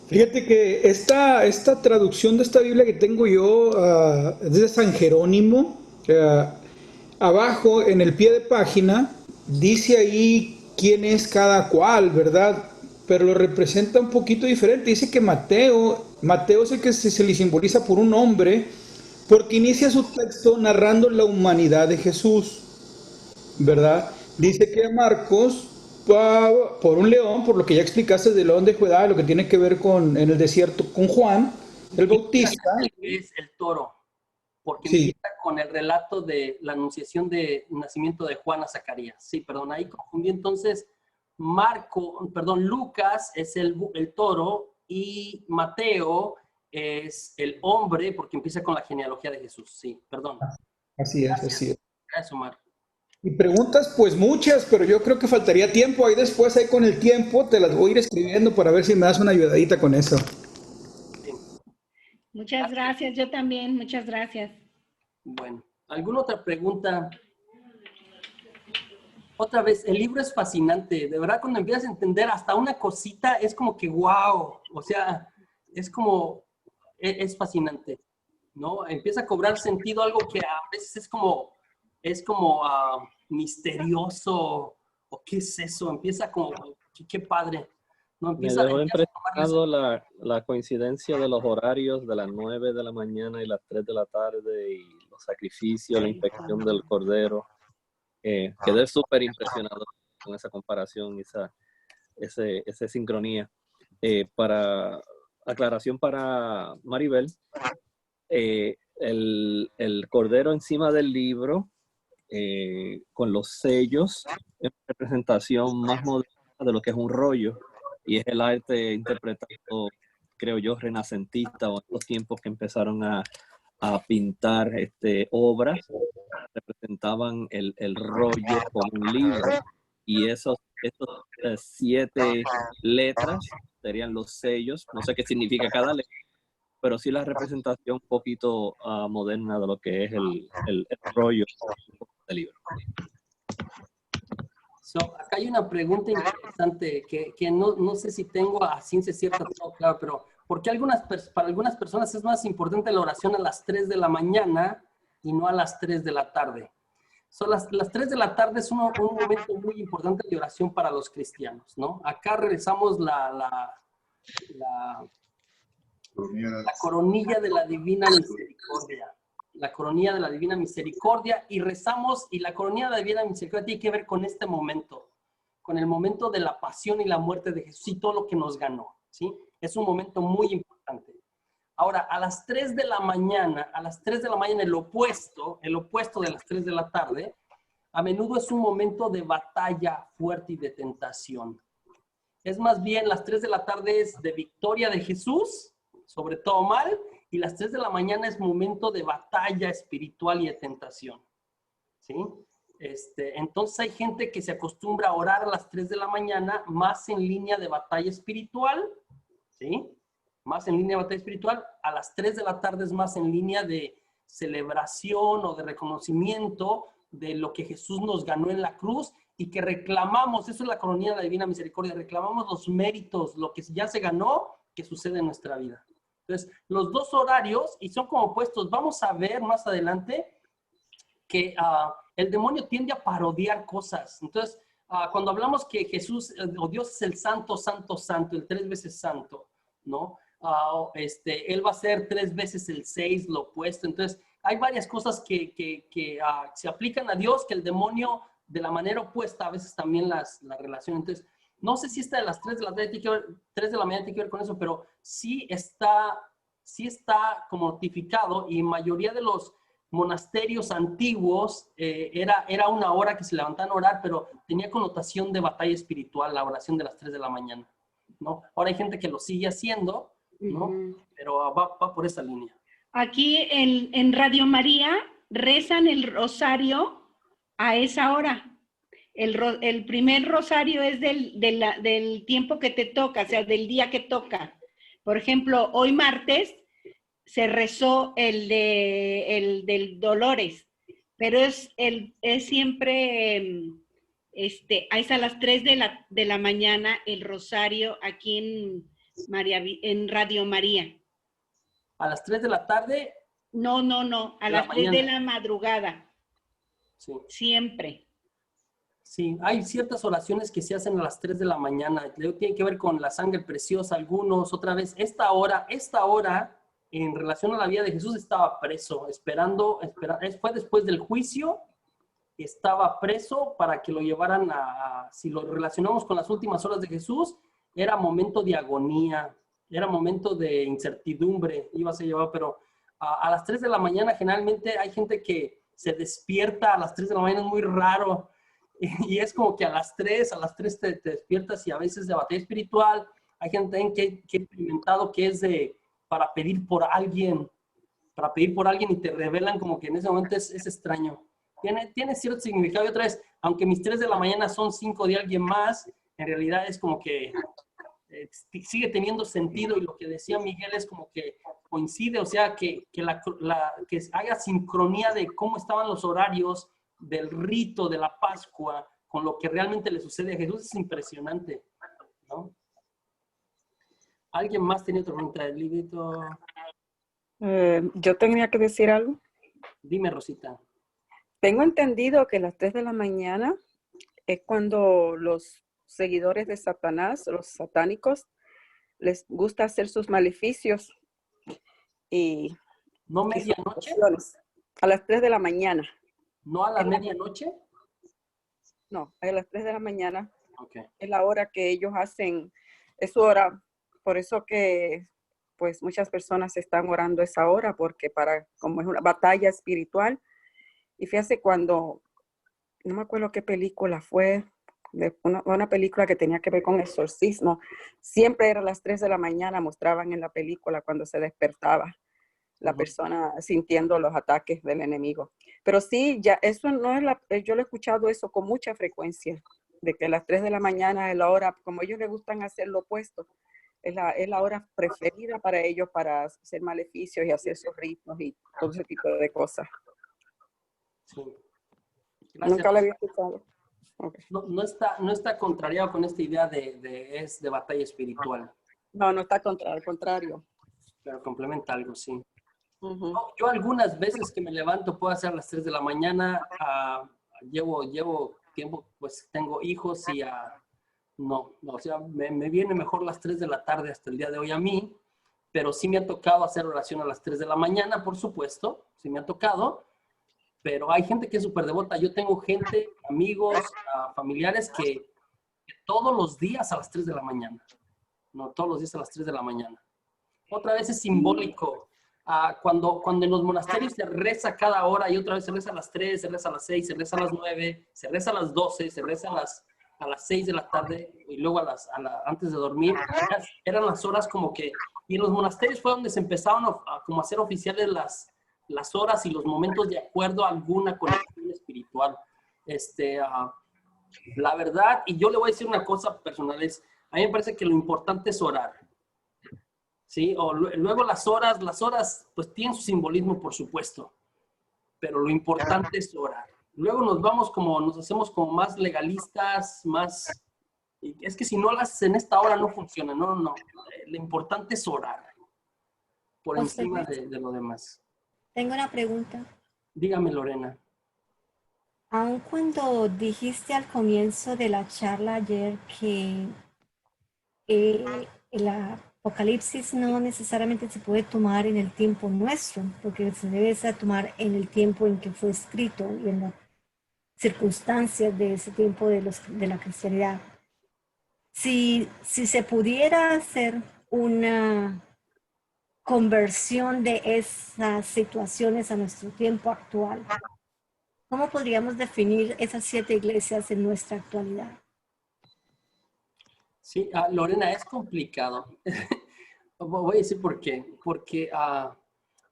Fíjate que esta traducción de esta Biblia que tengo yo es de San Jerónimo. Abajo, en el pie de página, dice ahí quién es cada cual, ¿verdad? Pero lo representa un poquito diferente. Dice que Mateo Mateo es el que se le simboliza por un hombre, porque inicia su texto narrando la humanidad de Jesús, ¿verdad? Dice que Marcos, por un león, por lo que ya explicaste del león de Judá, lo que tiene que ver con en el desierto con Juan, el Bautista. Es el toro, porque Sí, empieza con el relato de la anunciación de nacimiento de Juan a Zacarías. Sí, perdón, ahí confundí. Entonces, Lucas es el toro y Mateo es el hombre, porque empieza con la genealogía de Jesús. Sí, perdón. así es, Gracias. así es. Gracias, Omar. Y preguntas, pues muchas, pero yo creo que faltaría tiempo. Ahí después, ahí con el tiempo, te las voy a ir escribiendo para ver si me das una ayudadita con eso. Sí. Muchas gracias, yo también, muchas gracias. Bueno, ¿alguna otra pregunta? Otra vez, el libro es fascinante. De verdad, cuando empiezas a entender hasta una cosita, es como que wow. O sea, es como, es fascinante, ¿no? Empieza a cobrar sentido algo que a veces es como misterioso. ¿O qué es eso? Empieza como, qué padre. No Me empieza, dejó empieza a impresionado tomarles. la coincidencia de los horarios de las 9 de la mañana y las 3 de la tarde y los sacrificios, la inspección del cordero. Quedé súper impresionado con esa comparación, esa sincronía. Para aclaración para Maribel, el cordero encima del libro, con los sellos, es una representación más moderna de lo que es un rollo, y es el arte interpretado, creo yo, renacentista, o en los tiempos que empezaron a pintar obras, representaban el rollo como un libro, y esos 7 letras serían los sellos. No sé qué significa cada letra, pero sí la representación un poquito moderna de lo que es el rollo del libro. Acá hay una pregunta interesante que no sé si tengo a ciencia cierta todo claro, pero ¿por qué para algunas personas es más importante la oración a las 3 de la mañana y no a las 3 de la tarde? Las 3 de la tarde es un momento muy importante de oración para los cristianos, ¿no? Acá rezamos la coronilla de la Divina Misericordia. La coronilla de la Divina Misericordia, y rezamos, y la coronilla de la Divina Misericordia tiene que ver con este momento, con el momento de la pasión y la muerte de Jesús y todo lo que nos ganó, ¿sí? Es un momento muy importante. Ahora, a las 3 de la mañana, el opuesto de las 3 de la tarde, a menudo es un momento de batalla fuerte y de tentación. Es más bien las 3 de la tarde es de victoria de Jesús sobre todo mal, y las 3 de la mañana es momento de batalla espiritual y de tentación, ¿sí? Entonces hay gente que se acostumbra a orar a las 3 de la mañana más en línea de batalla espiritual, ¿sí? Más en línea de batalla espiritual. A las 3 de la tarde es más en línea de celebración o de reconocimiento de lo que Jesús nos ganó en la cruz y que reclamamos, eso es la coronilla de la Divina Misericordia, reclamamos los méritos, lo que ya se ganó, que sucede en nuestra vida. Entonces, los dos horarios, y son como opuestos, vamos a ver más adelante que el demonio tiende a parodiar cosas. Entonces, cuando hablamos que Jesús o Dios es el santo, santo, santo, el 3 veces santo, ¿no? Él va a ser 3 veces el 6, lo opuesto. Entonces, hay varias cosas que se aplican a Dios, que el demonio de la manera opuesta a veces también las relaciona. Entonces, no sé si esta de las 3 de la mañana tiene que ver con eso, pero sí está como notificado, y mayoría de los monasterios antiguos era una hora que se levantaban a orar, pero tenía connotación de batalla espiritual, la oración de las 3 de la mañana, ¿no? Ahora hay gente que lo sigue haciendo, ¿no? Pero va por esa línea. Aquí en Radio María rezan el rosario a esa hora. El primer rosario es del tiempo que te toca, o sea, del día que toca. Por ejemplo, hoy martes se rezó el del Dolores, pero es siempre, es a las 3 de la mañana el rosario aquí en Radio María. ¿A las 3 de la tarde? No, a las 3 de la madrugada. Sí. Siempre. Sí, hay ciertas oraciones que se hacen a las 3 de la mañana. Tiene que ver con la sangre preciosa, algunos. Otra vez, esta hora, en relación a la vida de Jesús, estaba preso, fue después del juicio, estaba preso para que lo llevaran si lo relacionamos con las últimas horas de Jesús, era momento de agonía, era momento de incertidumbre, iba a ser llevado, pero a las 3 de la mañana generalmente hay gente que se despierta a las 3 de la mañana, es muy raro. Y es como que a las 3 te despiertas y a veces de batalla espiritual. Hay gente también que ha experimentado que es para pedir por alguien y te revelan como que en ese momento es extraño. Tiene cierto significado y otra vez, aunque mis 3 de la mañana son 5 de alguien más, en realidad es como que sigue teniendo sentido y lo que decía Miguel es como que coincide, o sea, que haga sincronía de cómo estaban los horarios del rito de la Pascua con lo que realmente le sucede a Jesús es impresionante, ¿no? ¿Alguien más tenía otra pregunta? Yo tenía que decir algo. Dime, Rosita. Tengo entendido que las 3 de la mañana es cuando los seguidores de Satanás, los satánicos, les gusta hacer sus maleficios y ¿No medianoche? A las 3 de la mañana. ¿No a la medianoche? No, a las 3 de la mañana. Okay. Es la hora que ellos hacen, es su hora. Por eso que pues muchas personas están orando esa hora, porque como es una batalla espiritual. Y fíjate cuando, no me acuerdo qué película fue, una película que tenía que ver con exorcismo, siempre era a las 3 de la mañana, mostraban en la película cuando se despertaba la persona sintiendo los ataques del enemigo. Pero sí, ya eso no es yo lo he escuchado eso con mucha frecuencia, de que a las 3 de la mañana es la hora, como ellos les gustan hacer lo opuesto, es la hora preferida para ellos para hacer maleficios y hacer sus ritos y todo ese tipo de cosas. Sí. Nunca lo había escuchado. Okay. No está contrariado con esta idea de batalla espiritual. No está al contrario. Pero complementa algo, sí. Uh-huh. Yo algunas veces que me levanto puedo hacer a las 3 de la mañana, llevo tiempo, pues tengo hijos y o sea, me viene mejor las 3 de la tarde hasta el día de hoy a mí, pero sí me ha tocado hacer oración a las 3 de la mañana, por supuesto, sí me ha tocado, pero hay gente que es súper devota. Yo tengo gente, amigos, familiares que todos los días a las 3 de la mañana, no todos los días a las 3 de la mañana. Otra vez es simbólico. Cuando en los monasterios se reza cada hora y otra vez se reza a las 3, se reza a las 6, se reza a las 9, se reza a las 12, se reza a las 6 de la tarde y luego antes de dormir, eran las horas como que, y en los monasterios fue donde se empezaron como a hacer oficiales las horas y los momentos de acuerdo a alguna conexión espiritual. La verdad, y yo le voy a decir una cosa personal, a mí me parece que lo importante es orar. ¿Sí? O luego las horas pues tienen su simbolismo, por supuesto, pero lo importante es orar. Luego nos hacemos como más legalistas, es que si no las haces en esta hora no funciona, no. Lo importante es orar por encima de lo demás. Tengo una pregunta. Dígame, Lorena. Aun cuando dijiste al comienzo de la charla ayer que la Apocalipsis no necesariamente se puede tomar en el tiempo nuestro, porque se debe tomar en el tiempo en que fue escrito y en las circunstancias de ese tiempo de la cristianidad. Si se pudiera hacer una conversión de esas situaciones a nuestro tiempo actual, ¿cómo podríamos definir esas 7 iglesias en nuestra actualidad? Sí, Lorena, es complicado. Voy a decir por qué. Porque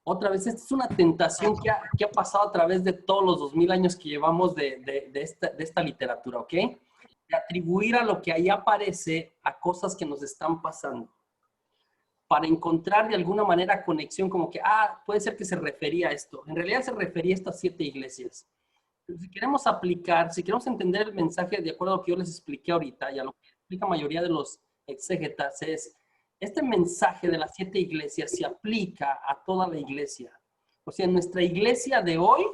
otra vez, esta es una tentación que ha pasado a través de todos los 2000 años que llevamos de esta literatura, ¿ok? De atribuir a lo que ahí aparece a cosas que nos están pasando. Para encontrar de alguna manera conexión, como que, puede ser que se refería a esto. En realidad se refería a estas 7 iglesias. Pero si queremos entender el mensaje de acuerdo a lo que yo les expliqué ahorita y a lo que explica la mayoría de los exégetas, este mensaje de las 7 iglesias se aplica a toda la iglesia. O sea, en nuestra iglesia de hoy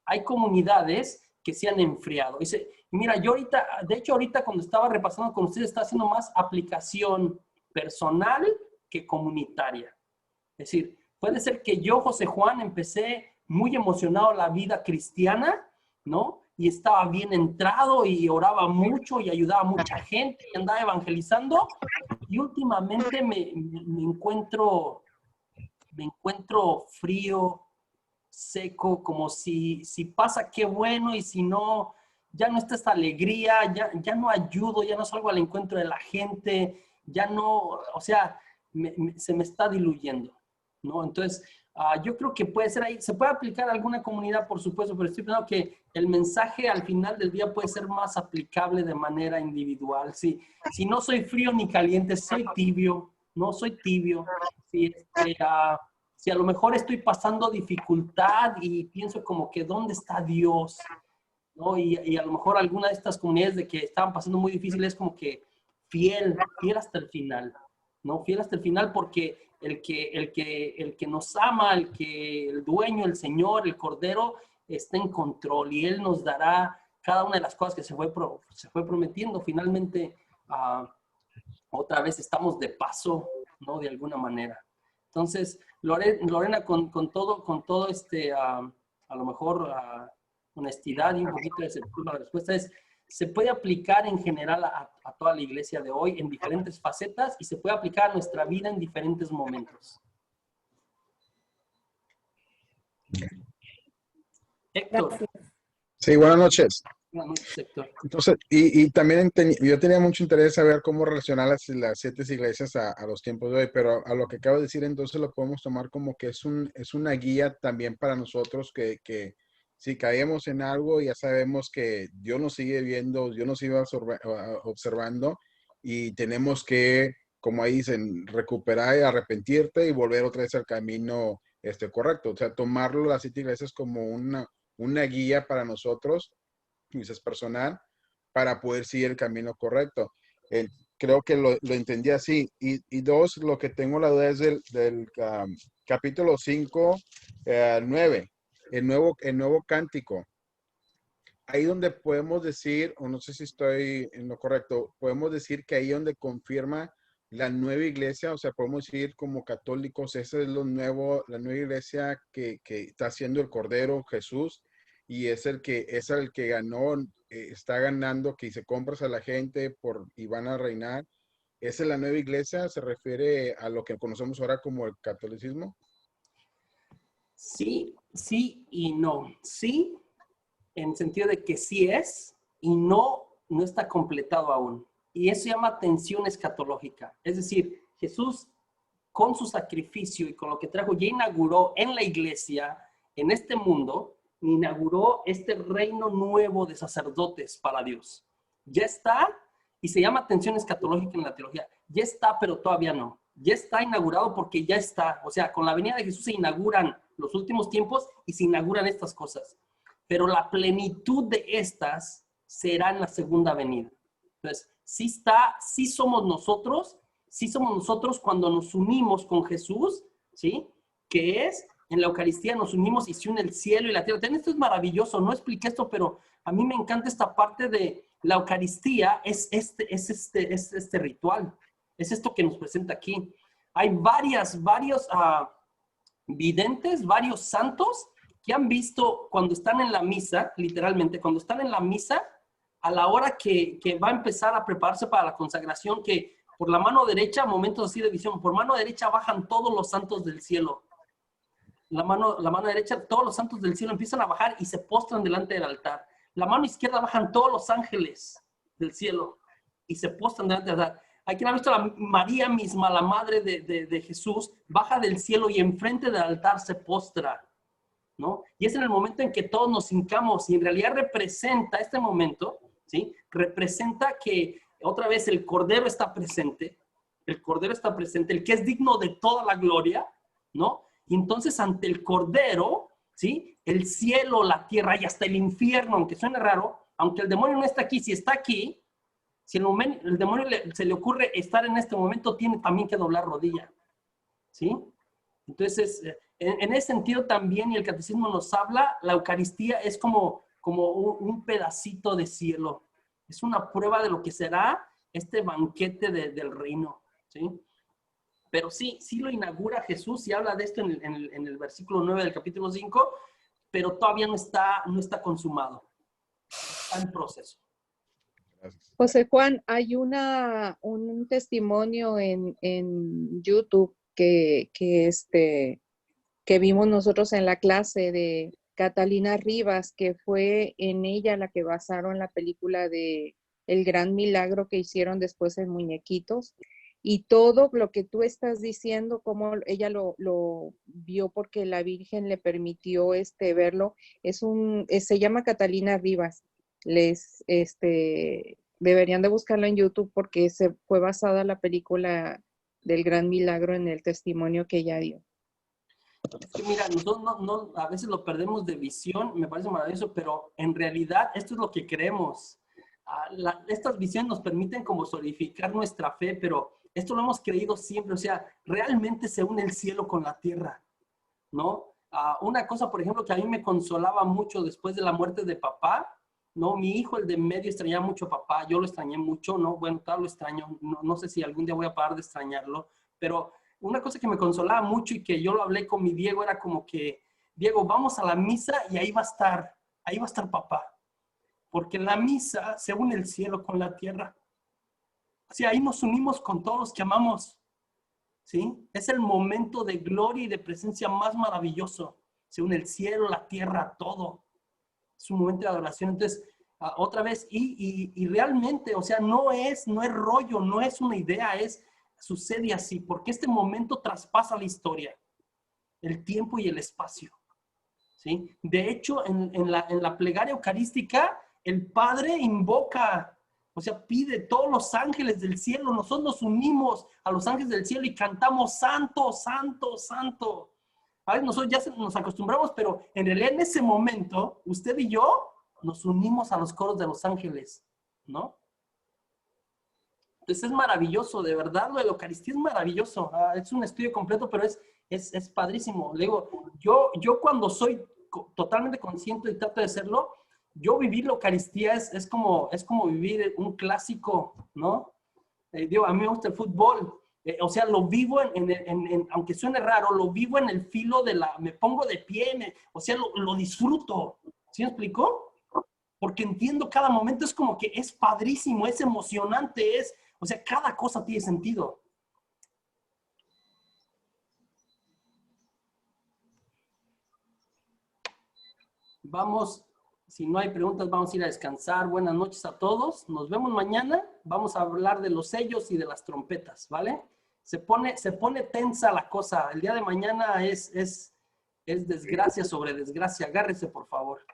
hay comunidades que se han enfriado. Dice, mira, yo ahorita, de hecho ahorita cuando estaba repasando con ustedes, está haciendo más aplicación personal que comunitaria. Es decir, puede ser que yo, José Juan, empecé muy emocionado a la vida cristiana, ¿no? Y estaba bien entrado y oraba mucho y ayudaba a mucha gente y andaba evangelizando. Y últimamente me encuentro frío, seco, como si pasa, qué bueno, y si no, ya no está esta alegría, ya no ayudo, ya no salgo al encuentro de la gente, ya no, o sea, se me está diluyendo, ¿no? Entonces, yo creo que puede ser ahí, se puede aplicar a alguna comunidad, por supuesto, pero estoy pensando que el mensaje al final del día puede ser más aplicable de manera individual. Si no soy frío ni caliente, soy tibio, no soy tibio. Si a lo mejor estoy pasando dificultad y pienso como que ¿dónde está Dios? ¿No? Y a lo mejor alguna de estas comunidades de que estaban pasando muy difícil es como que fiel hasta el final, ¿no? Fiel hasta el final, porque el que nos ama, el dueño, el Señor, el Cordero, está en control y Él nos dará cada una de las cosas que se fue prometiendo. Finalmente, otra vez estamos de paso, ¿no? De alguna manera. Entonces, Lorena, con todo a lo mejor honestidad y un poquito de certeza, la respuesta es, se puede aplicar en general a toda la iglesia de hoy en diferentes facetas y se puede aplicar a nuestra vida en diferentes momentos. Héctor. Gracias. Sí, buenas noches. Buenas noches, Héctor. Entonces, y también yo tenía mucho interés en saber cómo relacionar las 7 iglesias a los tiempos de hoy, pero a lo que acabo de decir, entonces lo podemos tomar como que es una guía también para nosotros que si caemos en algo, ya sabemos que Dios nos sigue viendo, Dios nos sigue observando y tenemos que, como ahí dicen, recuperar y arrepentirte y volver otra vez al camino correcto. O sea, tomarlo las 7 iglesias como una guía para nosotros, quizás personal, para poder seguir el camino correcto. Creo que lo entendí así. Y 2, lo que tengo la duda es del capítulo 5, 9, el nuevo cántico. Ahí donde podemos decir, o no sé si estoy en lo correcto, podemos decir que ahí donde confirma la nueva iglesia, o sea, podemos decir como católicos, esa es la nueva iglesia que está haciendo el Cordero Jesús, y es el que ganó, está ganando, que se compras a la gente y van a reinar. ¿Esa es la nueva iglesia? ¿Se refiere a lo que conocemos ahora como el catolicismo? Sí y no. Sí, en el sentido de que sí es, y no está completado aún. Y eso se llama tensión escatológica. Es decir, Jesús, con su sacrificio y con lo que trajo, ya inauguró en la iglesia, en este mundo, inauguró este reino nuevo de sacerdotes para Dios. Ya está, y se llama tensión escatológica en la teología. Ya está, pero todavía no. Ya está inaugurado porque ya está. O sea, con la venida de Jesús se inauguran los últimos tiempos y se inauguran estas cosas. Pero la plenitud de estas será en la segunda venida. Entonces, sí somos nosotros cuando nos unimos con Jesús, ¿sí? Que es, en la Eucaristía nos unimos y se une el cielo y la tierra. Esto es maravilloso, no expliqué esto, pero a mí me encanta esta parte de la Eucaristía, es este ritual, es esto que nos presenta aquí. Hay varios videntes, varios santos que han visto cuando están en la misa, literalmente, cuando están en la misa, a la hora que va a empezar a prepararse para la consagración, que por la mano derecha, momentos así de visión, por mano derecha bajan todos los santos del cielo. La mano derecha, todos los santos del cielo empiezan a bajar y se postran delante del altar. La mano izquierda bajan todos los ángeles del cielo y se postran delante del altar. Hay quien ha visto a María misma, la madre de Jesús, baja del cielo y enfrente del altar se postra, ¿no? Y es en el momento en que todos nos hincamos y en realidad representa este momento, ¿sí? Representa que otra vez el Cordero está presente, el que es digno de toda la gloria, ¿no? Y entonces ante el Cordero, ¿sí? El cielo, la tierra y hasta el infierno, aunque suene raro, aunque el demonio no está aquí, si está aquí, si el demonio se le ocurre estar en este momento, tiene también que doblar rodilla, ¿sí? Entonces, en ese sentido también, y el catecismo nos habla, la Eucaristía es como como un pedacito de cielo. Es una prueba de lo que será este banquete del reino, ¿sí? Pero sí lo inaugura Jesús y habla de esto en el versículo 9 del capítulo 5, pero todavía no está consumado. Está en proceso. Gracias. José Juan, hay un testimonio en YouTube que vimos nosotros en la clase de Catalina Rivas, que fue en ella la que basaron la película de El Gran Milagro que hicieron después en Muñequitos. Y todo lo que tú estás diciendo, como ella lo vio porque la Virgen le permitió verlo, se llama Catalina Rivas. Deberían de buscarlo en YouTube porque fue basada la película del Gran Milagro en el testimonio que ella dio. Es que mira, nosotros a veces lo perdemos de visión, me parece maravilloso, pero en realidad esto es lo que creemos. Estas visiones nos permiten como solidificar nuestra fe, pero esto lo hemos creído siempre, o sea, realmente se une el cielo con la tierra, ¿no? Una cosa, por ejemplo, que a mí me consolaba mucho después de la muerte de papá, ¿no? Mi hijo, el de medio, extrañaba mucho a papá, yo lo extrañé mucho, ¿no? Bueno, todavía lo extraño, no sé si algún día voy a parar de extrañarlo, pero una cosa que me consolaba mucho y que yo lo hablé con mi Diego era como que, Diego, vamos a la misa y ahí va a estar papá. Porque en la misa se une el cielo con la tierra. O sea, ahí nos unimos con todos los que amamos, ¿sí? Es el momento de gloria y de presencia más maravilloso. Se une el cielo, la tierra, todo. Es un momento de adoración. Entonces, otra vez, y realmente, o sea, no es rollo, no es una idea, sucede así, porque este momento traspasa la historia, el tiempo y el espacio, ¿sí? De hecho, en la plegaria eucarística, el Padre invoca, o sea, pide todos los ángeles del cielo. Nosotros nos unimos a los ángeles del cielo y cantamos santo, santo, santo. A ver, nosotros ya nos acostumbramos, pero en realidad en ese momento, usted y yo nos unimos a los coros de los ángeles, ¿no? Entonces es maravilloso, de verdad, lo de la Eucaristía es maravilloso. Es un estudio completo, pero es padrísimo. Le digo, yo cuando soy totalmente consciente y trato de serlo, yo vivir la Eucaristía es como vivir un clásico, ¿no? Digo, a mí me gusta el fútbol. O sea, lo vivo aunque suene raro, lo vivo en el filo me pongo de pie, o sea, lo disfruto. ¿Sí me explicó? Porque entiendo cada momento, es como que es padrísimo, es emocionante, o sea, cada cosa tiene sentido. Vamos, si no hay preguntas, vamos a ir a descansar. Buenas noches a todos. Nos vemos mañana. Vamos a hablar de los sellos y de las trompetas, ¿vale? Se pone tensa la cosa. El día de mañana es desgracia sobre desgracia. Agárrese, por favor.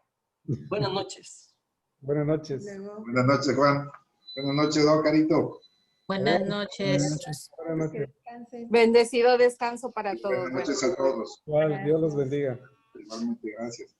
Buenas noches. Buenas noches. Buenas noches, Juan. Buenas noches, don Carito. Buenas noches. Buenas noches. Bendecido descanso para todos. Buenas noches a todos. Igual, Dios los bendiga. Igualmente, gracias.